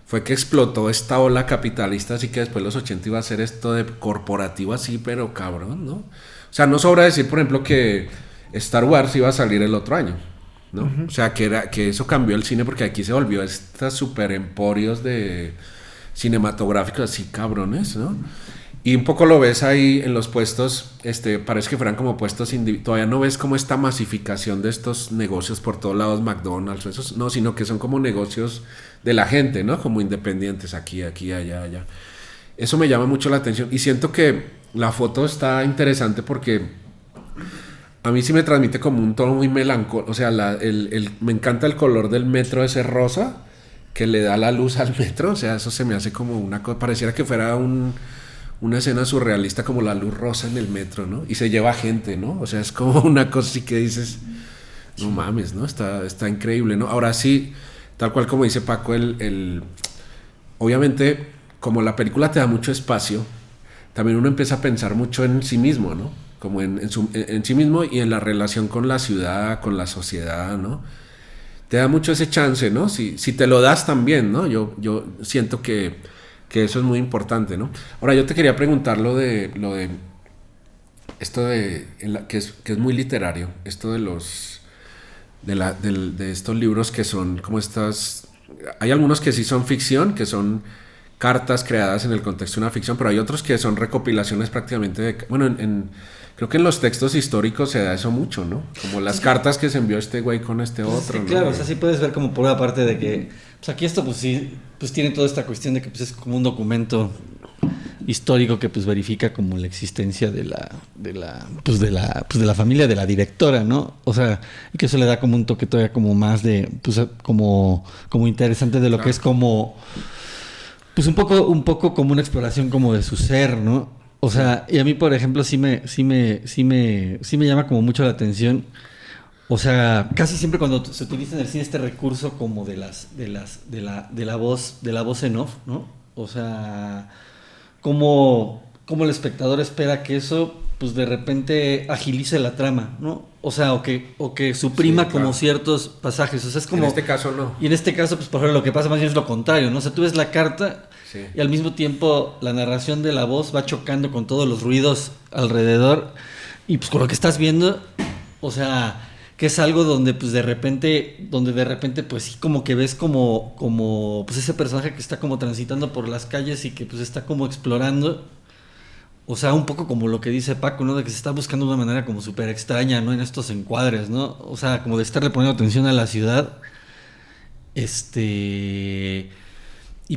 Fue que explotó esta ola capitalista, así que después los 80 iba a ser esto de corporativo así, pero cabrón, ¿no? O sea, no sobra decir, por ejemplo, que Star Wars iba a salir el otro año, ¿no? Uh-huh. O sea, que eso cambió el cine porque aquí se volvió estas super emporios de cinematográficos así cabrones, ¿no? Y un poco lo ves ahí en los puestos, parece que fueran como puestos todavía no ves como esta masificación de estos negocios por todos lados, McDonald's, esos, no, sino que son como negocios de la gente, ¿no? Como independientes aquí, allá. Eso me llama mucho la atención y siento que la foto está interesante porque a mí sí me transmite como un tono muy melancólico, o sea, me encanta el color del metro ese rosa que le da la luz al metro, o sea, eso se me hace como una cosa, pareciera que fuera una escena surrealista como la luz rosa en el metro, ¿no? Y se lleva gente, ¿no? O sea, es como una cosa así que dices, no mames, ¿no? Está increíble, ¿no? Ahora sí, tal cual como dice Paco, obviamente, como la película te da mucho espacio, también uno empieza a pensar mucho en sí mismo, ¿no? Como en sí mismo y en la relación con la ciudad, con la sociedad, ¿no? Te da mucho ese chance, ¿no? Si te lo das también, ¿no? Yo siento que eso es muy importante, ¿no? Ahora yo te quería preguntar lo de esto que es muy literario, esto de estos libros que son como hay algunos que sí son ficción, que son cartas creadas en el contexto de una ficción, pero hay otros que son recopilaciones prácticamente creo que en los textos históricos se da eso mucho, ¿no? Como las cartas que se envió este güey con este otro, sí, ¿no? Claro, o sea, sí puedes ver como por una parte de que pues aquí esto pues sí, pues tiene toda esta cuestión de que pues es como un documento histórico que pues verifica como la existencia de la familia de la directora, ¿no? O sea, y que eso le da como un toque todavía como más de pues como interesante de lo que es como pues un poco como una exploración como de su ser, ¿no? O sea, y a mí por ejemplo sí me llama como mucho la atención. O sea, casi siempre cuando se utiliza en el cine este recurso como de la voz en off, ¿no? O sea, como el espectador espera que eso pues de repente agilice la trama, ¿no? O sea, o que suprima Sí, claro. como ciertos pasajes. O sea, es como... En este caso no. Y en este caso, pues por ejemplo, lo que pasa más bien es lo contrario, ¿no? O sea, tú ves la carta Sí. y al mismo tiempo la narración de la voz va chocando con todos los ruidos alrededor y pues con lo que estás viendo, o sea, que es algo donde pues de repente pues sí como que ves como pues ese personaje que está como transitando por las calles y que pues está como explorando. O sea, un poco como lo que dice Paco, ¿no? De que se está buscando de una manera como súper extraña, ¿no? En estos encuadres, ¿no? O sea, como de estarle poniendo atención a la ciudad. Y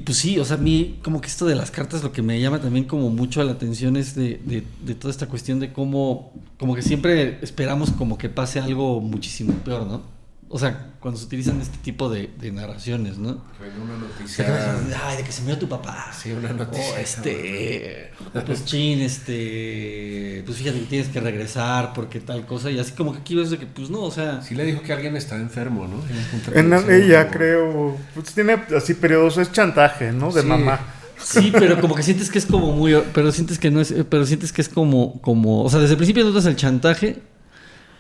pues sí, o sea, a mí como que esto de las cartas lo que me llama también como mucho la atención es de toda esta cuestión de cómo, como que siempre esperamos como que pase algo muchísimo peor, ¿no? O sea, cuando se utilizan este tipo de narraciones, ¿no? Una O noticia. sea, ay, de que se murió tu papá. Sí, una noticia. Pues chin, pues fíjate que tienes que regresar porque tal cosa. Y así como que aquí ves de que, pues no, o sea. Sí le dijo que alguien estaba enfermo, ¿no? Ella creo, pues tiene así periodos, es chantaje, ¿no? De Sí. mamá. Sí, pero como que sientes que es como muy. Pero sientes que no es. Pero sientes que es como. O sea, desde el principio notas el chantaje.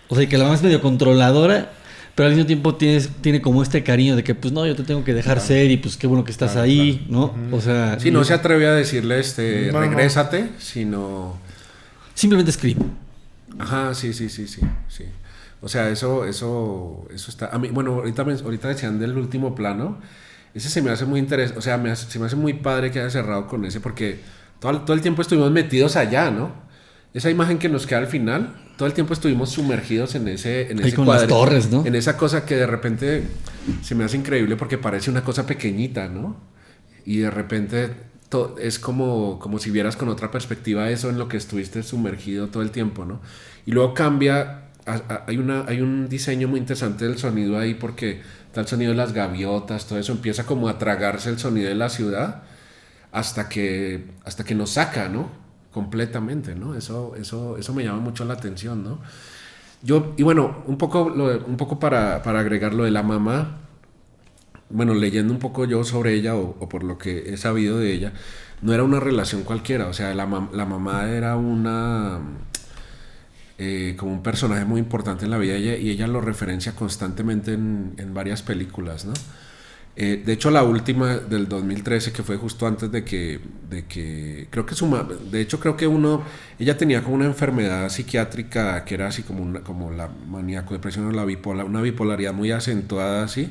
O sea, que la mamá es medio controladora. Pero al mismo tiempo tiene como este cariño de que, pues no, yo te tengo que dejar ser y pues qué bueno que estás ahí, ¿no? O sea. Sí, no se atreve a decirle, No, regrésate, sino... Simplemente escribe. Ajá, sí. O sea, eso está... A mí, bueno, ahorita decían del último plano. Ese se me hace muy interesante, o sea, se me hace muy padre que haya cerrado con ese porque todo el tiempo estuvimos metidos allá, ¿no? Esa imagen que nos queda al final, todo el tiempo estuvimos sumergidos en ese con las torres, ¿no? En esa cosa que de repente se me hace increíble porque parece una cosa pequeñita, ¿no? Y de repente es como si vieras con otra perspectiva eso en lo que estuviste sumergido todo el tiempo, ¿no? Y luego cambia, hay un diseño muy interesante del sonido ahí porque está el sonido de las gaviotas, todo eso empieza como a tragarse el sonido de la ciudad hasta que nos saca, ¿no? Completamente, ¿no? Eso me llama mucho la atención, ¿no? Y bueno, un poco para agregar lo de la mamá, bueno, leyendo un poco yo sobre ella o por lo que he sabido de ella, no era una relación cualquiera, o sea, la mamá era como un personaje muy importante en la vida de ella y ella lo referencia constantemente en varias películas, ¿no? De hecho, la última del 2013, que fue justo antes de que creo que ella tenía como una enfermedad psiquiátrica que era así como la maníaco depresión o una bipolaridad muy acentuada así,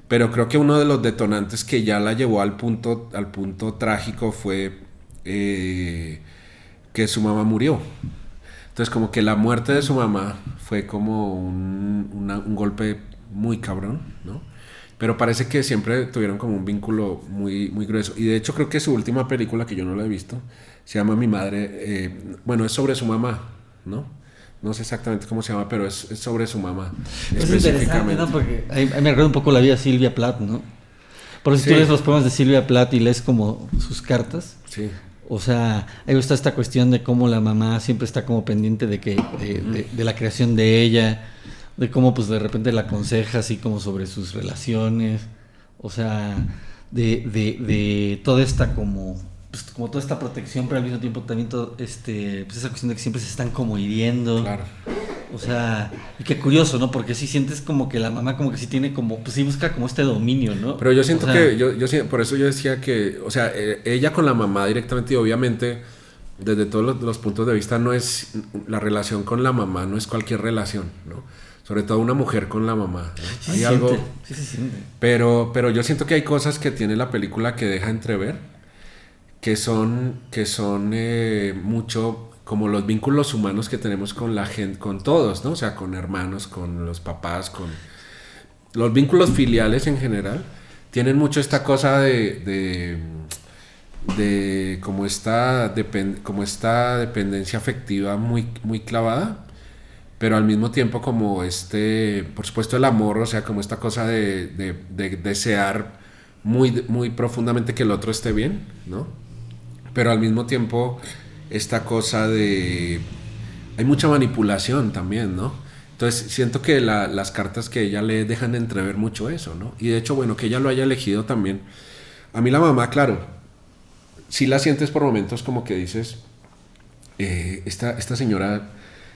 pero creo que uno de los detonantes que ya la llevó al punto trágico fue que su mamá murió. Entonces como que la muerte de su mamá fue como un golpe muy cabrón, ¿no? Pero parece que siempre tuvieron como un vínculo muy, muy grueso. Y de hecho creo que su última película, que yo no la he visto, se llama Mi Madre. Bueno, es sobre su mamá, ¿no? No sé exactamente cómo se llama, pero es sobre su mamá. Es interesante, ¿no? Porque ahí me recuerda un poco la vida de Silvia Plath, ¿no? Porque si tú lees los poemas de Silvia Plath y lees como sus cartas, sí. O sea, ahí está esta cuestión de cómo la mamá siempre está como pendiente de la creación de ella, de cómo pues de repente la aconseja así como sobre sus relaciones, o sea, de toda esta como toda esta protección, pero al mismo tiempo también pues esa cuestión de que siempre se están como hiriendo. Claro. O sea, y qué curioso, ¿no? Porque sí sientes como que la mamá como que sí tiene como, pues sí busca como este dominio, ¿no? Pero yo siento por eso yo decía que, o sea, ella con la mamá directamente y obviamente desde todos los puntos de vista la relación con la mamá no es cualquier relación, ¿no? Sobre todo una mujer con la mamá, ¿no? Sí, hay se algo, siente, sí se siente. pero yo siento que hay cosas que tiene la película que deja entrever, que son mucho como los vínculos humanos que tenemos con la gente, con todos, ¿no? O sea, con hermanos, con los papás, con los vínculos filiales en general, tienen mucho esta cosa de como esta dependencia afectiva muy, muy clavada, pero al mismo tiempo como por supuesto el amor, o sea, como esta cosa de desear muy, muy profundamente que el otro esté bien, ¿no? Pero al mismo tiempo esta cosa hay mucha manipulación también, ¿no? Entonces siento que las cartas que ella lee dejan entrever mucho eso, ¿no? Y de hecho, bueno, que ella lo haya elegido también. A mí la mamá, claro, sí la sientes por momentos como que dices, esta señora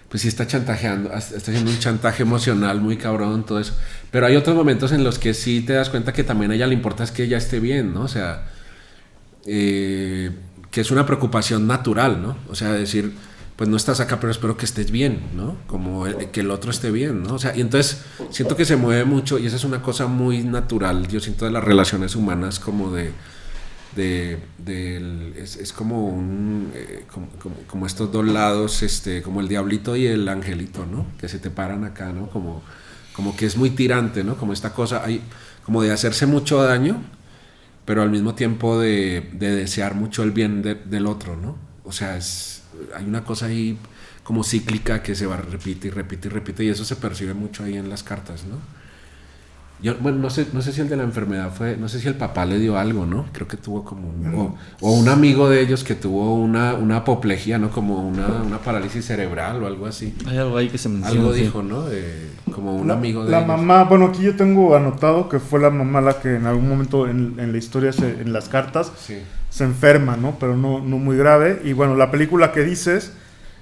pues sí está chantajeando, está haciendo un chantaje emocional muy cabrón, todo eso. Pero hay otros momentos en los que sí te das cuenta que también a ella le importa es que ella esté bien, ¿no? O sea, que es una preocupación natural, ¿no? O sea, decir, pues no estás acá, pero espero que estés bien, ¿no? Como que el otro esté bien, ¿no? O sea, y entonces siento que se mueve mucho y esa es una cosa muy natural, yo siento, de las relaciones humanas, como es como como estos dos lados, como el diablito y el angelito, ¿no? Que se te paran acá, ¿no? Como que es muy tirante, ¿no? Como esta cosa, hay como de hacerse mucho daño, pero al mismo tiempo de desear mucho el bien del otro, ¿no? O sea, hay una cosa ahí como cíclica que se va, repite y repite y repite, y eso se percibe mucho ahí en las cartas, ¿no? Yo, bueno, no sé si el de la enfermedad fue, no sé si el papá le dio algo, ¿no? Creo que tuvo como o un amigo de ellos que tuvo una apoplejía, ¿no? Como una parálisis cerebral o algo así. Hay algo ahí que se menciona. Algo dijo, ¿no? Como un amigo de la ellos. mamá, bueno, aquí yo tengo anotado que fue la mamá la que en algún momento en la historia, en las cartas, Sí. se enferma, ¿no? Pero no muy grave. Y bueno, la película que dices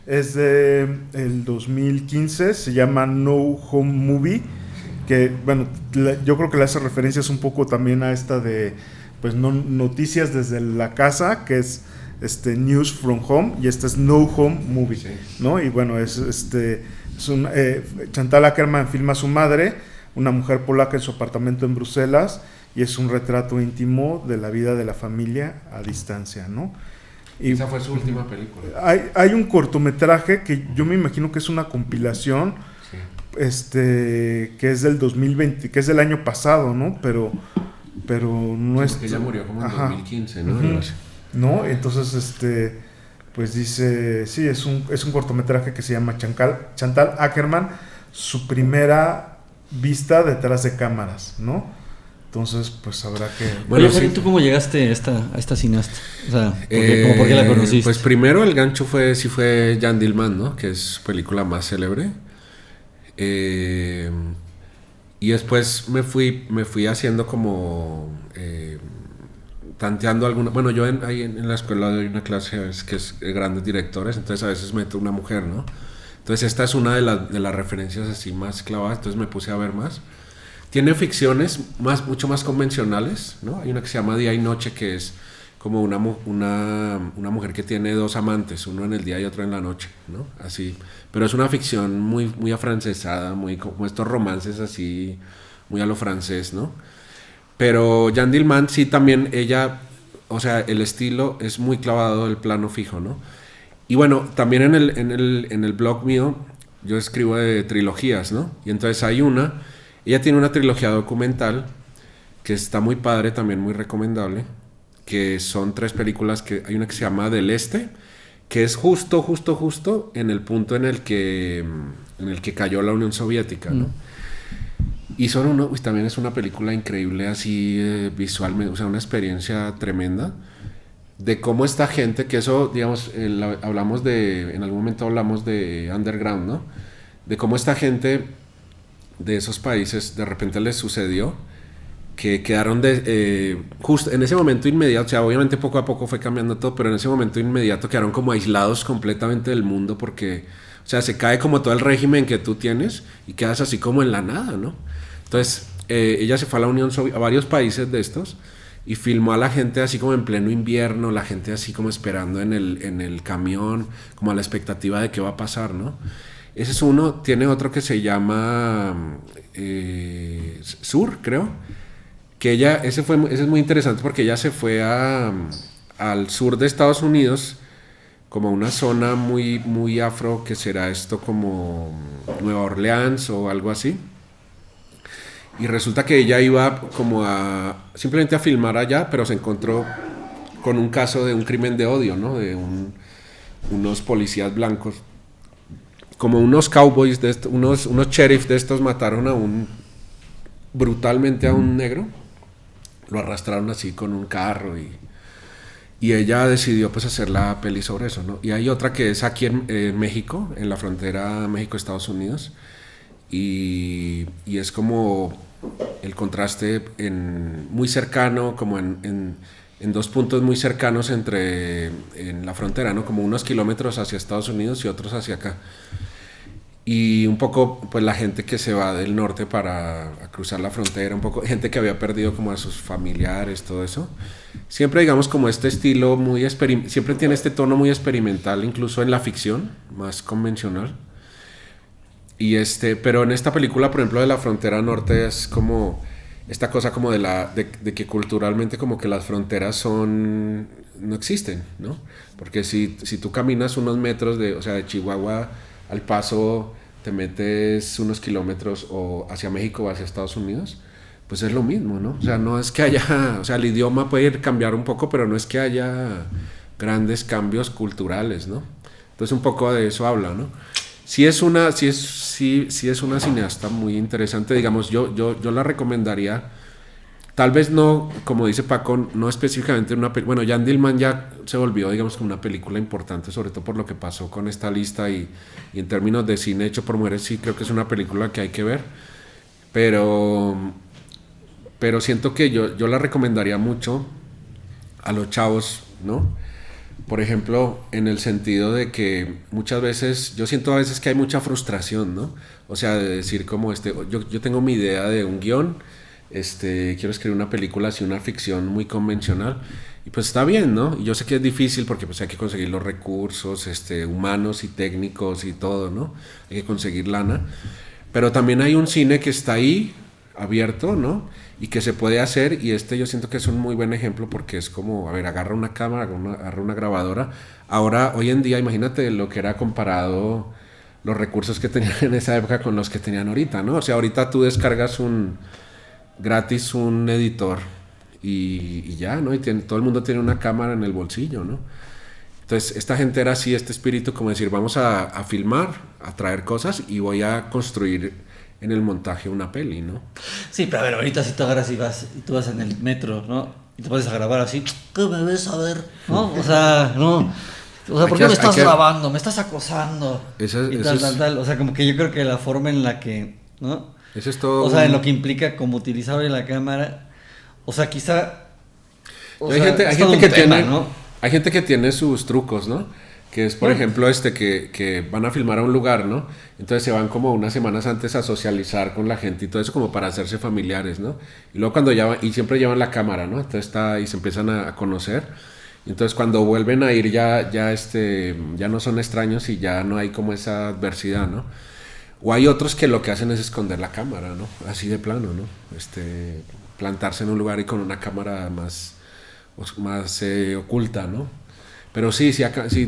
es de el 2015, se llama No Home Movie, que bueno, yo creo que le hace referencias un poco también a esta de pues noticias desde la casa, que es News from Home, y esta es No Home Movie, Sí. ¿no? Y bueno, Chantal Akerman filma a su madre, una mujer polaca, en su apartamento en Bruselas, y es un retrato íntimo de la vida de la familia a distancia, ¿no? Y esa fue su última película. hay un cortometraje que yo me imagino que es una compilación, Sí. que es del 2020, que es del año pasado, ¿no? Pero no es... Porque ella murió como en 2015, ¿no? Uh-huh. ¿No? Entonces, pues dice, sí, es un cortometraje que se llama Chantal Akerman, su primera vista detrás de cámaras, ¿no? Entonces, pues habrá que... Bueno, sí. ¿Tú cómo llegaste a esta cineasta? O sea, ¿por qué la conociste? Pues primero el gancho fue Jeanne Dielman, ¿no? Que es su película más célebre. Y después me fui haciendo como tanteando alguna. Bueno, yo ahí en la escuela doy una clase que es de grandes directores, entonces a veces meto una mujer, ¿no? Entonces esta es una de las referencias así más clavadas, entonces me puse a ver más. Tiene ficciones mucho más convencionales, ¿no? Hay una que se llama Día y Noche, que es como una mujer que tiene dos amantes, uno en el día y otro en la noche, ¿no? Así, pero es una ficción muy, muy afrancesada, muy como estos romances así, muy a lo francés, ¿no? Pero Jeanne Dielman sí también, ella, o sea, el estilo es muy clavado, el plano fijo, ¿no? Y bueno, también en el blog mío yo escribo de trilogías, ¿no? Y entonces ella tiene una trilogía documental que está muy padre, también muy recomendable, que son 3 películas, que hay una que se llama Del Este, que es justo en el punto en el que cayó la Unión Soviética, ¿no? Y también es una película increíble así visualmente, o sea, una experiencia tremenda de cómo esta gente, que eso, digamos, en algún momento hablamos de underground, ¿no? De cómo esta gente de esos países de repente les sucedió que quedaron justo en ese momento inmediato, o sea, obviamente poco a poco fue cambiando todo, pero en ese momento inmediato quedaron como aislados completamente del mundo porque, o sea, se cae como todo el régimen que tú tienes y quedas así como en la nada, ¿no? Entonces, ella se fue a la Unión Soviética, a varios países de estos, y filmó a la gente así como en pleno invierno, la gente así como esperando en el camión, como a la expectativa de qué va a pasar, ¿no? Ese es uno. Tiene otro que se llama Sur, creo, que ese es muy interesante porque ella se fue al sur de Estados Unidos, como una zona muy, muy afro, que será esto como Nueva Orleans o algo así. Y resulta que ella iba como simplemente a filmar allá, pero se encontró con un caso de un crimen de odio, ¿no? De unos policías blancos, como unos cowboys, unos sheriffs de estos mataron brutalmente a un negro, lo arrastraron así con un carro y ella decidió pues hacer la peli sobre eso, ¿no? Y hay otra que es aquí en México, en la frontera México-Estados Unidos, y es como el contraste muy cercano, como en en dos puntos muy cercanos en la frontera, ¿no? Como unos kilómetros hacia Estados Unidos y otros hacia acá. Y un poco, pues la gente que se va del norte para cruzar la frontera, un poco gente que había perdido como a sus familiares, todo eso. Siempre digamos como este estilo siempre tiene este tono muy experimental, incluso en la ficción, más convencional. Pero en esta película, por ejemplo, de la frontera norte es como esta cosa como de que culturalmente como que las fronteras no existen, ¿no? Porque si tú caminas unos metros o sea, de Chihuahua al Paso, te metes unos kilómetros o hacia México o hacia Estados Unidos, pues es lo mismo, ¿no? O sea, no es que haya, o sea, el idioma puede cambiar un poco, pero no es que haya grandes cambios culturales, ¿no? Entonces un poco de eso habla, ¿no? Sí es una cineasta muy interesante, digamos, yo la recomendaría, tal vez no, como dice Paco, no específicamente una película, bueno, Jeanne Dielman ya se volvió, digamos, como una película importante, sobre todo por lo que pasó con esta lista y en términos de cine hecho por mujeres, sí creo que es una película que hay que ver, pero siento que yo la recomendaría mucho a los chavos, ¿no? Por ejemplo, en el sentido de que muchas veces, yo siento a veces que hay mucha frustración, ¿no? O sea, de decir como yo tengo mi idea de un guión, quiero escribir una película así, una ficción muy convencional, y pues está bien, ¿no? Y yo sé que es difícil porque pues hay que conseguir los recursos, humanos y técnicos y todo, ¿no? Hay que conseguir lana, pero también hay un cine que está ahí, abierto, ¿no? Y que se puede hacer, y yo siento que es un muy buen ejemplo porque es como, a ver, agarra una cámara, agarra una grabadora. Ahora, hoy en día, imagínate lo que era comparado los recursos que tenían en esa época con los que tenían ahorita, ¿no? O sea, ahorita tú descargas gratis un editor y ya, ¿no? Y todo el mundo tiene una cámara en el bolsillo, ¿no? Entonces, esta gente era así, este espíritu como decir, vamos a filmar, a traer cosas y voy a construir en el montaje una peli, ¿no? Sí, pero a ver, ahorita si tú agarras y tú vas en el metro, ¿no? Y te pones a grabar así, ¿qué me ves a ver? ¿No? O sea, no. O sea, ¿por qué me estás grabando? Me estás acosando. Tal. O sea, como que yo creo que la forma en la que, ¿no? Eso es todo. O sea, en lo que implica como utilizar la cámara. O sea, quizá. Hay gente que tiene sus trucos, ¿no? Que es, por ejemplo, que van a filmar a un lugar, ¿no? Entonces se van como unas semanas antes a socializar con la gente y todo eso como para hacerse familiares, ¿no? Y luego cuando y siempre llevan la cámara, ¿no? Entonces y se empiezan a conocer. Entonces cuando vuelven a ir ya no son extraños y ya no hay como esa adversidad, ¿no? O hay otros que lo que hacen es esconder la cámara, ¿no? Así de plano, ¿no? Plantarse en un lugar y con una cámara más oculta, ¿no? Pero sí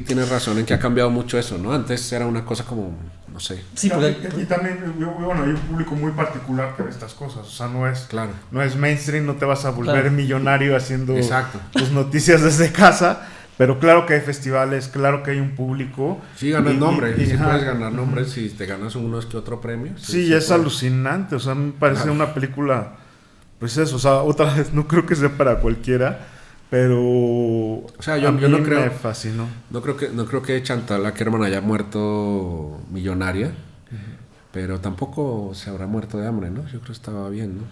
tienes razón en que ha cambiado mucho eso, ¿no? Antes era una cosa como, no sé. Sí, y también, bueno, hay un público muy particular que ve estas cosas, o sea, no es mainstream, no te vas a volver millonario haciendo tus noticias desde casa, pero claro que hay festivales, claro que hay un público. Sí, ganas nombre, sí puedes ganar nombre si te ganas unos que otro premio. Sí, es alucinante, o sea, me parece una película, pues eso, o sea, otra vez, no creo que sea para cualquiera. Pero o sea, yo no creo, me fascinó. No creo que Chantal Akerman haya muerto millonaria, pero tampoco se habrá muerto de hambre, ¿no? Yo creo que estaba bien, ¿no?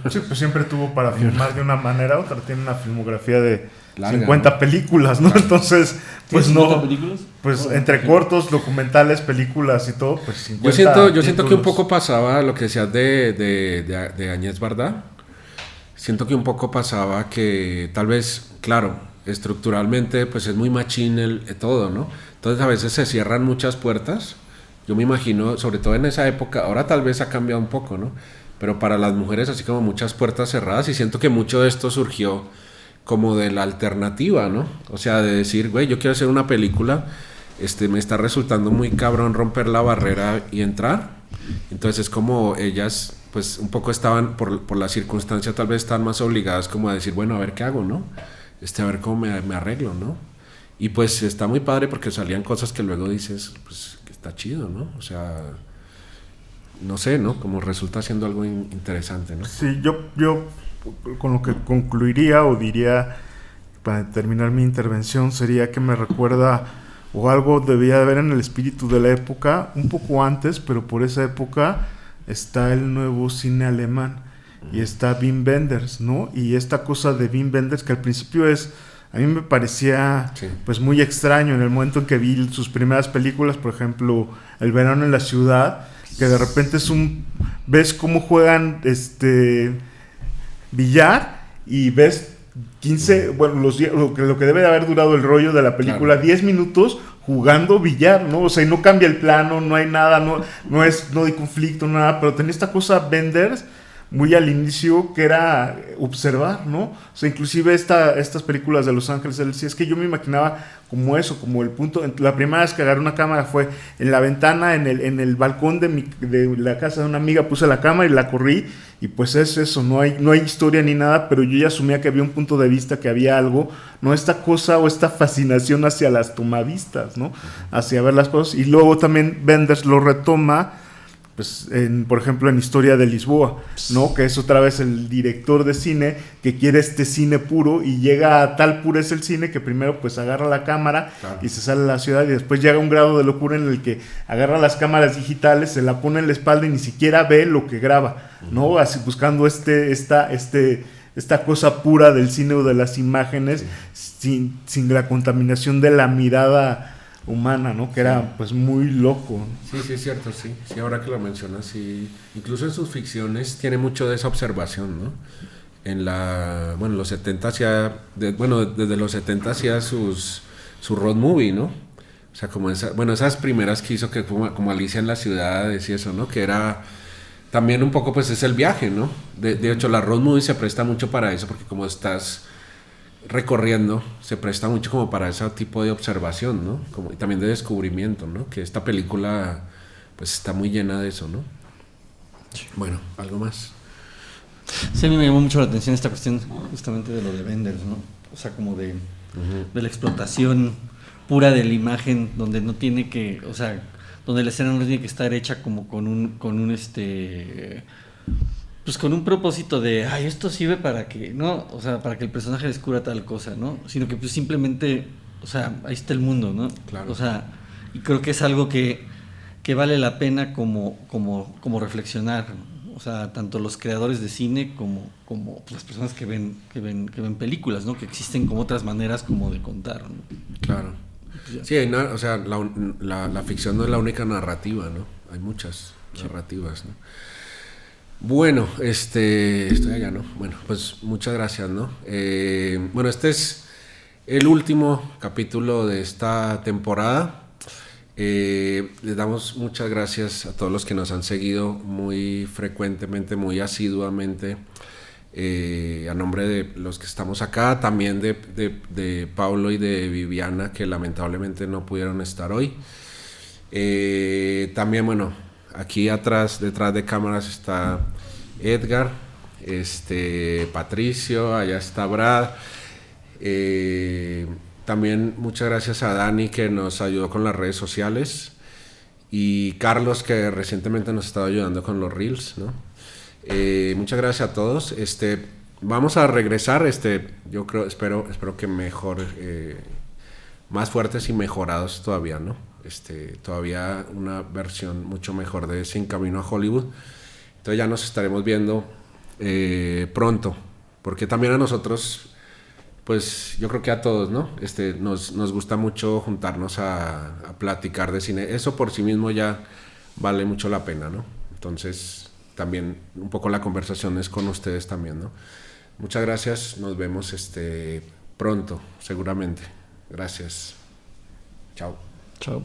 Sí, pues siempre tuvo para filmar de una manera u otra. Tiene una filmografía de larga, 50 películas, ¿no? Entonces, pues no. ¿50 películas? Pues entre cortos, documentales, películas y todo, pues 50. Yo siento que un poco pasaba lo que decías de Agnès Varda. Siento que un poco pasaba que tal vez, claro, estructuralmente pues es muy machín todo, ¿no? Entonces a veces se cierran muchas puertas. Yo me imagino, sobre todo en esa época, ahora tal vez ha cambiado un poco, ¿no? Pero para las mujeres así como muchas puertas cerradas, y siento que mucho de esto surgió como de la alternativa, ¿no? O sea, de decir, güey, yo quiero hacer una película, me está resultando muy cabrón romper la barrera y entrar. Entonces es como ellas pues un poco estaban por la circunstancia, tal vez estaban más obligadas como a decir, bueno, a ver qué hago, ¿no? A ver cómo me arreglo, ¿no? Y pues está muy padre porque salían cosas que luego dices, pues que está chido, ¿no? O sea, no sé, ¿no? Como resulta siendo algo interesante, ¿no? Sí, yo con lo que concluiría o diría para terminar mi intervención sería que me recuerda o algo debía de haber en el espíritu de la época, un poco antes, pero por esa época está el nuevo cine alemán, y está Wim Wenders, ¿no? Y esta cosa de Wim Wenders que al principio a mí me parecía pues muy extraño en el momento en que vi sus primeras películas, por ejemplo, El verano en la ciudad, que de repente ves cómo juegan billar y ves 15, bueno, lo que debe de haber durado el rollo de la película, 10 minutos jugando billar, ¿no? O sea, y no cambia el plano, no hay nada, no hay conflicto, nada, pero tenía esta cosa Wenders muy al inicio que era observar, ¿no? O sea, inclusive estas películas de Los Ángeles, él decía, es que yo me imaginaba como eso, como el punto, la primera vez que agarré una cámara fue en la ventana, en el balcón de la casa de una amiga, puse la cámara y la corrí, y pues es eso, no hay historia ni nada, pero yo ya asumía que había un punto de vista, que había algo, no esta cosa o esta fascinación hacia las tomavistas, ¿no? Hacia ver las cosas, y luego también Wenders lo retoma, pues por ejemplo en Historia de Lisboa, ¿no? Que es otra vez el director de cine que quiere este cine puro y llega a tal pureza el cine que primero pues agarra la cámara y se sale a la ciudad, y después llega a un grado de locura en el que agarra las cámaras digitales, se la pone en la espalda y ni siquiera ve lo que graba, ¿no? Así buscando esta cosa pura del cine o de las imágenes, sin la contaminación de la mirada humana, ¿no? Que era pues muy loco. Sí, es cierto, sí. Sí, ahora que lo mencionas, sí. Incluso en sus ficciones tiene mucho de esa observación, ¿no? En los 70 desde los 70 hacía su road movie, ¿no? O sea, como esas primeras que hizo, que como Alicia en las ciudades y eso, ¿no? Que era también un poco, pues es el viaje, ¿no? De hecho, la road movie se presta mucho para eso, porque como estás recorriendo, se presta mucho como para ese tipo de observación, ¿no? Y también de descubrimiento, ¿no? Que esta película pues está muy llena de eso, ¿no? Sí. Bueno, ¿algo más? Sí, a mí me llamó mucho la atención esta cuestión justamente de lo de Wenders, ¿no? O sea, como de la explotación pura de la imagen, donde no tiene que, o sea, donde la escena no tiene que estar hecha como con un pues con un propósito de, esto sirve para que, ¿no? O sea, para que el personaje descubra tal cosa, ¿no? Sino que pues simplemente, o sea, ahí está el mundo, ¿no? Claro. O sea, y creo que es algo que vale la pena como reflexionar, ¿no? O sea, tanto los creadores de cine como pues, las personas que ven películas, ¿no? Que existen como otras maneras como de contar, ¿no? Claro. Pues sí, o sea, la ficción no es la única narrativa, ¿no? Hay muchas narrativas, ¿no? Bueno, estoy allá, ¿no? Bueno, pues muchas gracias, ¿no? Bueno, este es el último capítulo de esta temporada. Les damos muchas gracias a todos los que nos han seguido muy frecuentemente, muy asiduamente. A nombre de los que estamos acá, también de Pablo y de Viviana, que lamentablemente no pudieron estar hoy. También, bueno, aquí detrás de cámaras está Edgar, Patricio, allá está Brad. También muchas gracias a Dani, que nos ayudó con las redes sociales, y Carlos, que recientemente nos ha estado ayudando con los reels, ¿no? Muchas gracias a todos. Vamos a regresar, yo creo, espero que mejor, más fuertes y mejorados todavía, ¿no? Todavía una versión mucho mejor de Sin Camino a Hollywood. Entonces ya nos estaremos viendo pronto, porque también a nosotros, pues yo creo que a todos, ¿no? Nos gusta mucho juntarnos a platicar de cine. Eso por sí mismo ya vale mucho la pena, ¿no? Entonces también un poco la conversación es con ustedes también, ¿no? Muchas gracias, nos vemos pronto, seguramente. Gracias. Chao. Chao.